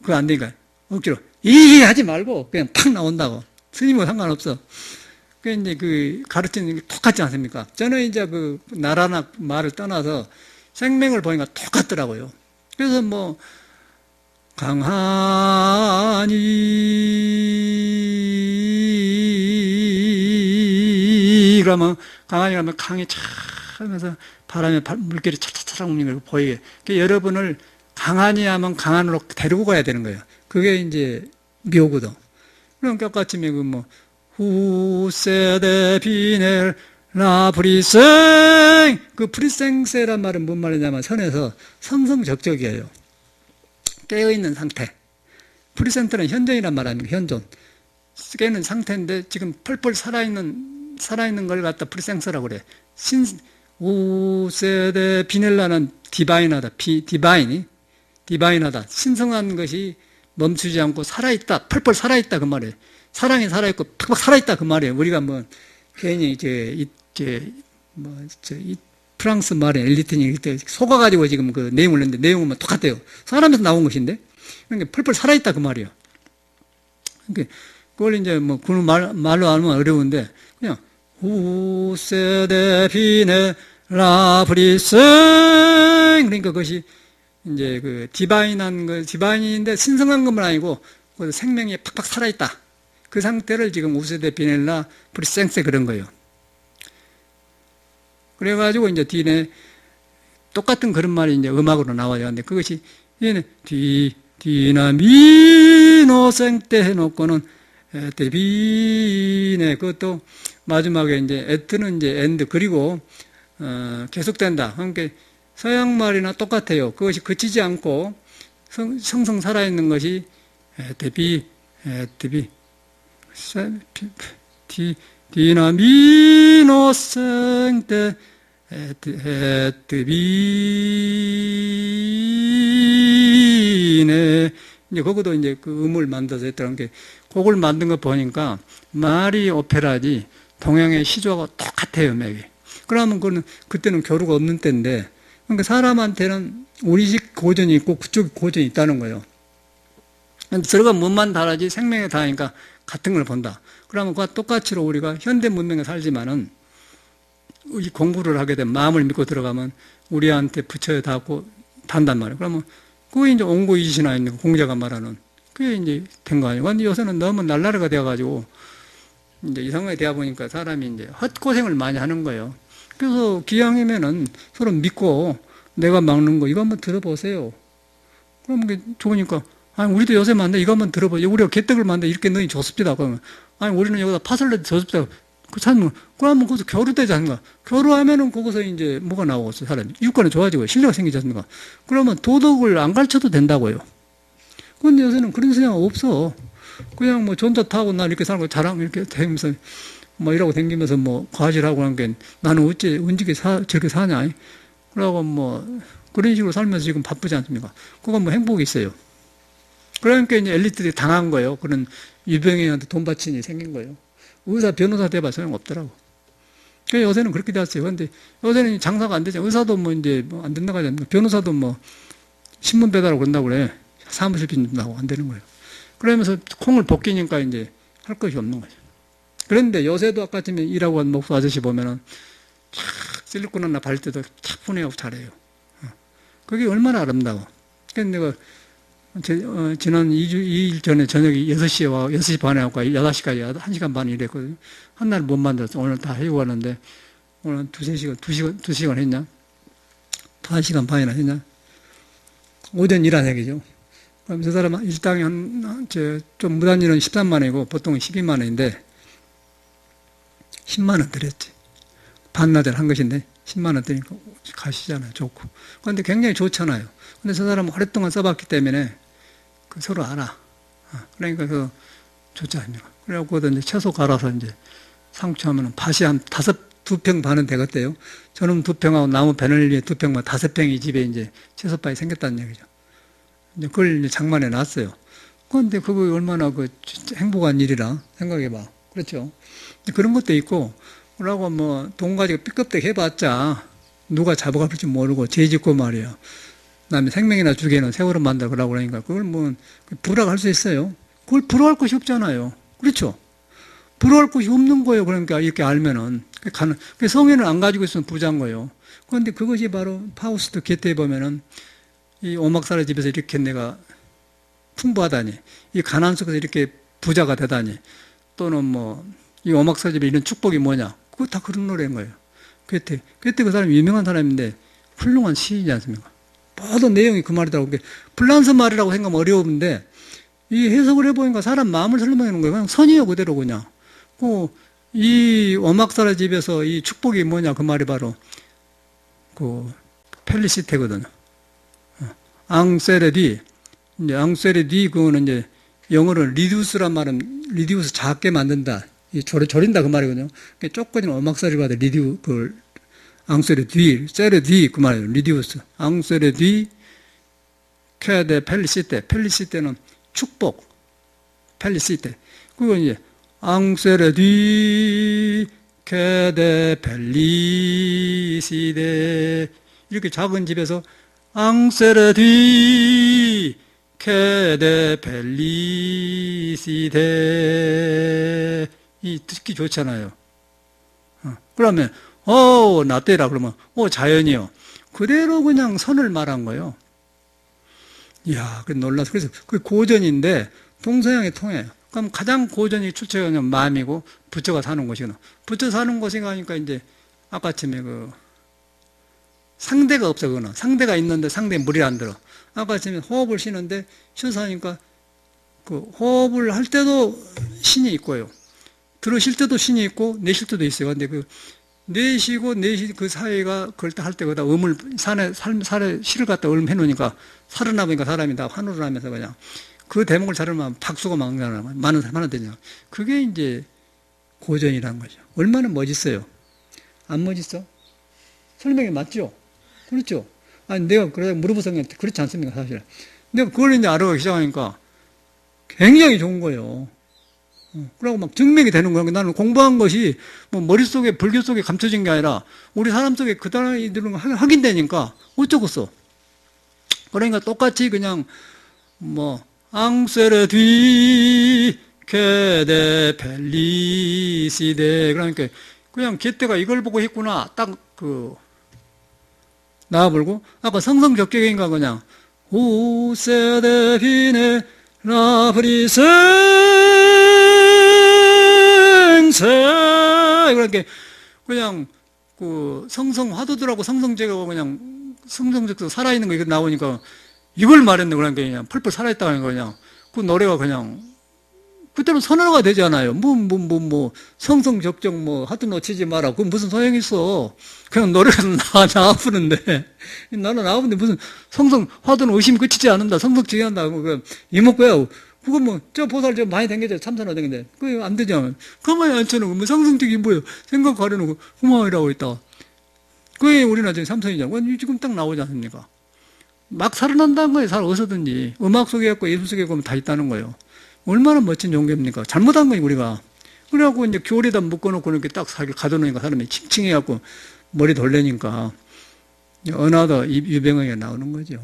그거 안 되니까 억지로 이 하지 말고 그냥 팍 나온다고. 스님하고 상관없어. 그 이제 그 가르치는 게 똑같지 않습니까? 저는 이제 그 나라나 말을 떠나서 생명을 보니까 똑같더라고요. 그래서 뭐 강하니 그러면 강하니 그러면 강이 차 하면서 바람에 물결이 차차차락 울리는 걸 보이게. 여러분을 강하니 하면 강한으로 데리고 가야 되는 거예요. 그게 이제 묘거든. 그럼 똑같이 그 뭐 후세대 비넬 라브리생 그 프리생세란 말은 뭔 말이냐면 선에서 성성적적이에요. 깨어있는 상태. 프리센트는 현존이란 말 아닙니까? 현존. 깨는 상태인데 지금 펄펄 살아있는 걸 갖다 프리생서라고 그래. 우세대 비넬라는 디바인하다. 디바인하다. 신성한 것이 멈추지 않고 살아있다. 펄펄 살아있다. 그 말이에요. 사랑이 살아있고 팍팍 살아있다. 그 말이에요. 우리가 뭐 괜히 이 프랑스 말에 엘리트니 속아가지고 지금 그 내용을 냈는데 내용은 뭐 똑같아요. 사람에서 나온 것인데 그러니까 펄펄 살아있다. 그 말이에요. 그러니까 그걸 이제 뭐 그 말로 하면 어려운데 그냥 후세대 비네 라브리생 그러니까 그것이 이제 그 디바인한 거 디바인인데 신성한 것만 아니고 그 생명이 팍팍 살아있다. 그 상태를 지금 우세대 비넬라 브리생세 그런 거예요. 그래가지고 이제 뒤에 똑같은 그런 말이 이제 음악으로 나와요. 근데 그것이 얘는 디나미노생 때 해놓고는 데비네 그것도 마지막에 이제 에트는 이제 엔드 그리고 계속된다. 그러니까 서양 말이나 똑같아요. 그것이 그치지 않고 성성 살아있는 것이 디나미노생 때 에트비네 이제 그것도 이제 그 음을 만들어서 했더라는 게 곡을 만든 거 보니까 말이 오페라지 동양의 시조하고 똑같아요, 맥이. 그러면 그때는 교류가 없는 때인데 그러니까 사람한테는 우리식 고전이 있고 그쪽 고전이 있다는 거예요. 저가 뭔만 다르지 생명에 다하니까 같은 걸 본다. 그러면 그와 똑같이로 우리가 현대 문명에 살지만은 이 공부를 하게 되면 마음을 믿고 들어가면 우리한테 부처에 닿고 단단 말이에요. 그러면 그게 이제 옹고이지시나 있는 공자가 말하는 그게 이제 된 거 아니에요. 근데 요새는 너무 날라리가 되어가지고 이제 이 상황에 되어 보니까 사람이 이제 헛고생을 많이 하는 거예요. 그래서 기왕이면은 서로 믿고 내가 막는 거 이거 한번 들어보세요. 그럼 그게 좋으니까 아니 우리도 요새 만데 이거 한번 들어보세요. 우리가 개떡을 만데 이렇게 넣으니 좋습니다. 그러면 아니 우리는 여기다 팥을 넣어도 좋습니다. 그 찾으면 그러면 거기서 교류되지 않는가? 교류하면은 거기서 이제 뭐가 나오겠어 사람이 유권이 좋아지고 신뢰가 생기지 않습니까? 그러면 도덕을 안 가르쳐도 된다고요. 그런데 요새는 그런 생각 없어. 그냥 뭐 전자 타고 나 이렇게 사는 거 자랑 이렇게 다니면서 뭐 이러고 다니면서 뭐 과실하고 한 게 나는 어째 언제 저렇게 사냐? 그러고 뭐 그런 식으로 살면서 지금 바쁘지 않습니까? 그건 뭐 행복이 있어요. 그러니까 이제 엘리트들이 당한 거예요. 그런 유병행한테 돈 바치니 생긴 거예요. 의사, 변호사 돼봐 소용없더라고. 그러니까 요새는 그렇게 되었어요. 그런데 요새는 장사가 안 되죠. 의사도 뭐 이제 뭐 안 된다고 하지 않습니까? 변호사도 뭐 신문 배달하고 그런다고 그래. 사무실 빈다고 안 되는 거예요. 그러면서 콩을 벗기니까 이제 할 것이 없는 거죠. 그런데 요새도 아까쯤에 일하고 한 목수 아저씨 보면은 촥 실리콘 하나 바를 때도 차분해하고 잘해요. 그게 얼마나 아름다워. 그래서 내가 지난 2일 전에 저녁에 6시에 와, 6시 반에 와서 6시까지 1시간 반 일했거든요. 한 날 못 만들었어. 오늘 다 해고 가는데, 오늘 2시간 했냐? 1시간 반이나 했냐? 오전 일한 얘기죠. 그럼 저 사람 일당이 좀 무단 일은 13만 원이고, 보통은 12만 원인데, 10만 원 드렸지. 반나절 한 것인데, 10만 원 드니까 가시잖아요. 좋고. 그런데 굉장히 좋잖아요. 근데 저 사람은 오랫동안 써봤기 때문에, 서로 알아. 그러니까 좋지 않습니까? 그래갖고 이제 채소 갈아서 이제 상추하면은 밭이 한 2평 반은 되겠대요. 저는 2평하고 나무 배널리에 2평만 5평이 집에 이제 채소밭이 생겼다는 얘기죠. 이제 그걸 이제 장만해 놨어요. 그런데 그거 얼마나 행복한 일이라 생각해봐. 그렇죠? 그런 것도 있고, 그러고 뭐 돈 가지고 삐껍데기 해봤자 누가 잡아갈지 모르고 죄 짓고 말이야. 그다음에 생명이나 주게는 세월을 만들어 그러고 그러니까 그걸 뭐 불화할 수 있어요. 그걸 불화할 것이 없잖아요. 그렇죠? 불화할 것이 없는 거예요. 그러니까 이렇게 알면은 성인을 안 가지고 있으면 부자인 거예요. 그런데 그것이 바로 파우스트 게테에 보면은 이 오막살의 집에서 이렇게 내가 풍부하다니, 이 가난 속에서 이렇게 부자가 되다니, 또는 뭐 이 오막살의 집에 이런 축복이 뭐냐? 그거 다 그런 노래인 거예요. 게테 그 사람이 유명한 사람인데 훌륭한 시인이지 않습니까? 모든 내용이 그 말이더라고. 플란스 말이라고 생각하면 어려운데 이 해석을 해보니까 사람 마음을 설명하는 거예요. 그냥 선이요 그대로 그냥. 이 오막살의 집에서 이 축복이 뭐냐 그 말이 바로 그 펠리시테거든요. 앙세레디, 이제 앙세레디 그거는 이제 영어로 리듀스란 말은 리듀스 작게 만든다, 졸인다 그 말이거든요. 조금이면 오막살이 가도 그 앙세레디, 세레디 그 말이에요. 리듀스, 앙세레디, 케데 펠리시테, 펠리시테는 축복, 펠리시테. 그거 이제 앙세레디 케데 펠리시데 이렇게 작은 집에서 앙세레디 케데 펠리시데 이 듣기 좋잖아요. 그러면 나때라 그러면 자연이요. 그대로 그냥 선을 말한 거예요. 이야, 그 놀라서. 그래서 그 고전인데 동서양이 통해요. 그럼 가장 고전이 출처가 마음이고 부처가 사는 곳이구나. 부처 사는 곳인가 하니까 이제 아까쯤에 그 상대가 없어, 그거는. 상대가 있는데 상대에 물이 안 들어. 아까쯤에 호흡을 쉬는데 쉬어서 하니까 그 호흡을 할 때도 신이 있고요. 들으실 때도 신이 있고 내쉴 때도 있어요. 근데 그 내쉬고 내쉬 그 사이가 그럴 때 할 때 거다 음을 살에 실을 갖다 음 해놓으니까 살아나 보니까 사람이 다 환호를 하면서 그냥 그 대목을 잘하면 박수가 막 나잖아요. 많은 되냐. 그게 이제 고전이라는 거죠. 얼마나 멋있어요. 안 멋있어? 설명이 맞죠? 그렇죠? 아니, 내가 그러다 물어보면 그렇지 않습니까, 사실. 내가 그걸 이제 알아가기 시작하니까 굉장히 좋은 거예요. 그러고 막 증명이 되는 거야. 나는 공부한 것이 뭐 머릿속에, 불교 속에 감춰진 게 아니라 우리 사람 속에 그 단어들은 확인되니까 어쩌겠어. 그러니까 똑같이 그냥 뭐, 앙세레디 케데 펠리시데 그러니까 그냥 게테가 이걸 보고 했구나. 딱 나와버리고 아까 성성격격인가 그냥 우세데비네 라브리센세 이렇게 그냥 그 성성화두들하고 성성제가 그냥 성성적도 살아있는 거 이거 나오니까 이걸 말했네. 그러니까 그냥 펄펄 살아있다고 하는 거 그냥 그 노래가 그냥 그때는 선언가 되잖아요. 성성적정 하도 놓치지 마라. 그건 무슨 소용이 있어. 그냥 노래가 나와부는데 나는 나와부는데 무슨 성성, 화두는 의심 그치지 않는다. 성성 지한다. 이목구야. 그거 저 보살 좀 많이 댕겨져. 참선하 댕긴데. 그거 안 되잖아. 가만히 앉혀놓고, 성성적이 뭐예요? 생각 가려놓고, 후망이라고 있다. 그게 우리나라 지금 삼선이잖아. 지금 딱 나오지 않습니까? 막 살아난다는 거예요. 어디서든지. 음악 속에 있고 예술 속에 보면 다 있다는 거예요. 얼마나 멋진 종교입니까? 잘못한 거예요, 우리가. 그래갖고 이제 교리에다 묶어놓고 이렇게 딱 가둬놓으니까 사람이 칭칭해갖고 머리 돌리니까 은하도 유병하게 나오는 거죠.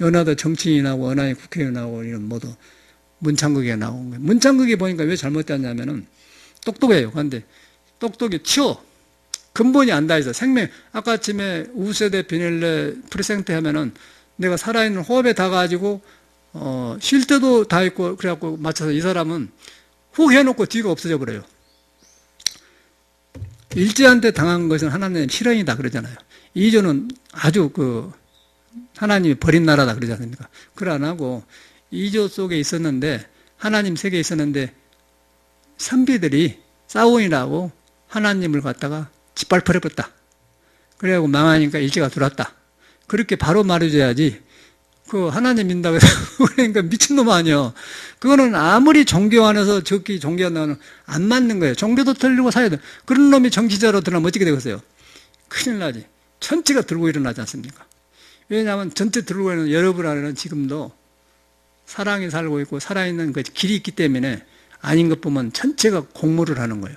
은하도 정치인이 나오고 은하에 국회의원 나오고 이런 모두 문창극에 나온 거예요. 문창극이 보니까 왜 잘못됐냐면은 똑똑해요. 그런데 똑똑이 튀어. 근본이 안 닿아있어. 생명, 아까 아침에 우세데 비닐레 프리생테 하면은 내가 살아있는 호흡에 닿아가지고 쉴 때도 다 있고, 그래갖고 맞춰서 이 사람은 훅 해놓고 뒤가 없어져 버려요. 일제한테 당한 것은 하나님의 실현이다 그러잖아요. 이조는 아주 하나님이 버린 나라다 그러지 않습니까? 그걸 안 하고, 이조 속에 있었는데, 하나님 세계에 있었는데, 선비들이 싸우니라고 하나님을 갖다가 짓밟혀버렸다. 그래갖고 망하니까 일제가 들어왔다. 그렇게 바로 말해줘야지, 하나님 믿는다고 해서, 그러니까 미친놈 아니야. 그거는 아무리 종교 안에서 적기 종교한다고는 안 맞는 거예요. 종교도 틀리고 사야 돼. 그런 놈이 정치자로 들어가면 어떻게 되겠어요? 큰일 나지. 전체가 들고 일어나지 않습니까? 왜냐하면 전체 들고 있는 여러분 안에는 지금도 사랑이 살고 있고 살아있는 그 길이 있기 때문에 아닌 것 보면 전체가 공모를 하는 거예요.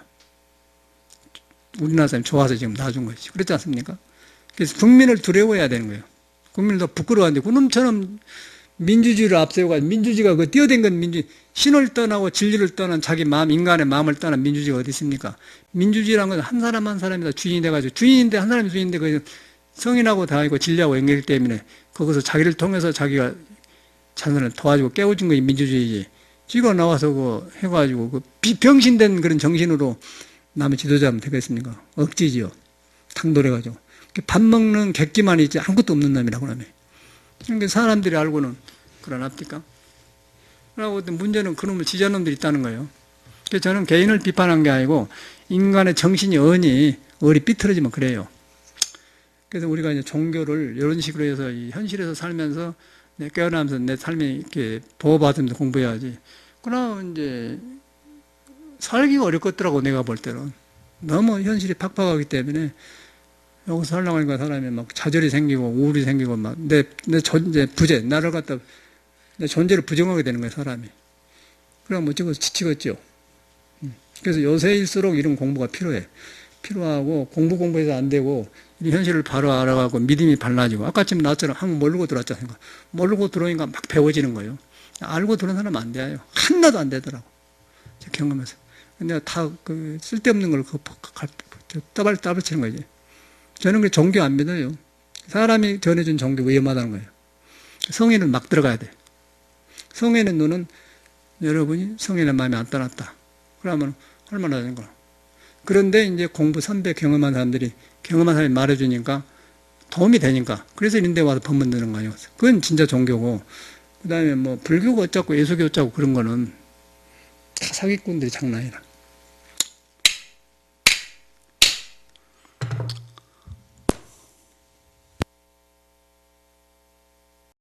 우리나라 사람이 좋아서 지금 놔준 거지. 그렇지 않습니까? 그래서 국민을 두려워해야 되는 거예요. 국민을 더 부끄러워하는데, 그놈처럼 민주주의를 앞세워가지고, 민주주의가 그 뛰어댕긴 신을 떠나고 진리를 떠난 자기 마음, 인간의 마음을 떠난 민주주의가 어디 있습니까? 민주주의라는 건 한 사람 한 사람이 다 주인이 돼가지고, 주인인데, 한 사람이 주인인데, 그 성인하고 다 있고 진리하고 연결이기 때문에, 거기서 자기를 통해서 자기가 자선을 도와주고 깨워준 것이 민주주의지. 쥐가 나와서 그 해가지고, 그 병신된 그런 정신으로 남의 지도자하면 되겠습니까? 억지지요. 탕돌해가지고. 밥 먹는 객기만 있지 아무것도 없는 놈이라고 하네. 그러니까 사람들이 알고는 그러납니까? 그러고 문제는 그놈을 지지하는 놈들이 있다는 거예요. 그래서 저는 개인을 비판한 게 아니고 인간의 정신이 얼이 삐뚤어지면 그래요. 그래서 우리가 이제 종교를 이런 식으로 해서 이 현실에서 살면서 내 깨어나면서 내 삶이 이렇게 보호받으면서 공부해야지. 그러나 이제 살기가 어렵겠더라고, 내가 볼 때는. 너무 현실이 팍팍하기 때문에 여기서 살려고 하니까 사람이 막 좌절이 생기고 우울이 생기고 막 내 존재, 부재, 나를 갖다 내 존재를 부정하게 되는 거예요, 사람이. 그럼 어쩌고 지치겠죠. 그래서 요새일수록 이런 공부가 필요해. 필요하고 공부해서 안 되고 이 현실을 바로 알아가고 믿음이 발라지고 아까쯤 나처럼 한번 모르고 들어왔잖아요. 모르고 들어오니까 막 배워지는 거예요. 알고 들어온 사람은 안 돼요. 하나도 안 되더라고. 제 경험에서. 근데 다 그 쓸데없는 걸 따발치는 거지. 저는 그 종교 안 믿어요. 사람이 전해준 종교 위험하다는 거예요. 성인은 막 들어가야 돼. 성인의 눈은 여러분이 성인의 마음이 안 떠났다. 그러면 얼마나 되는 거야. 그런데 이제 공부 선배 경험한 사람이 말해주니까 도움이 되니까. 그래서 이런 데 와서 법문 드는 거예요. 그건 진짜 종교고. 그 다음에 뭐 불교가 어쩌고 예수교 어쩌고 그런 거는 다 사기꾼들이 장난이라.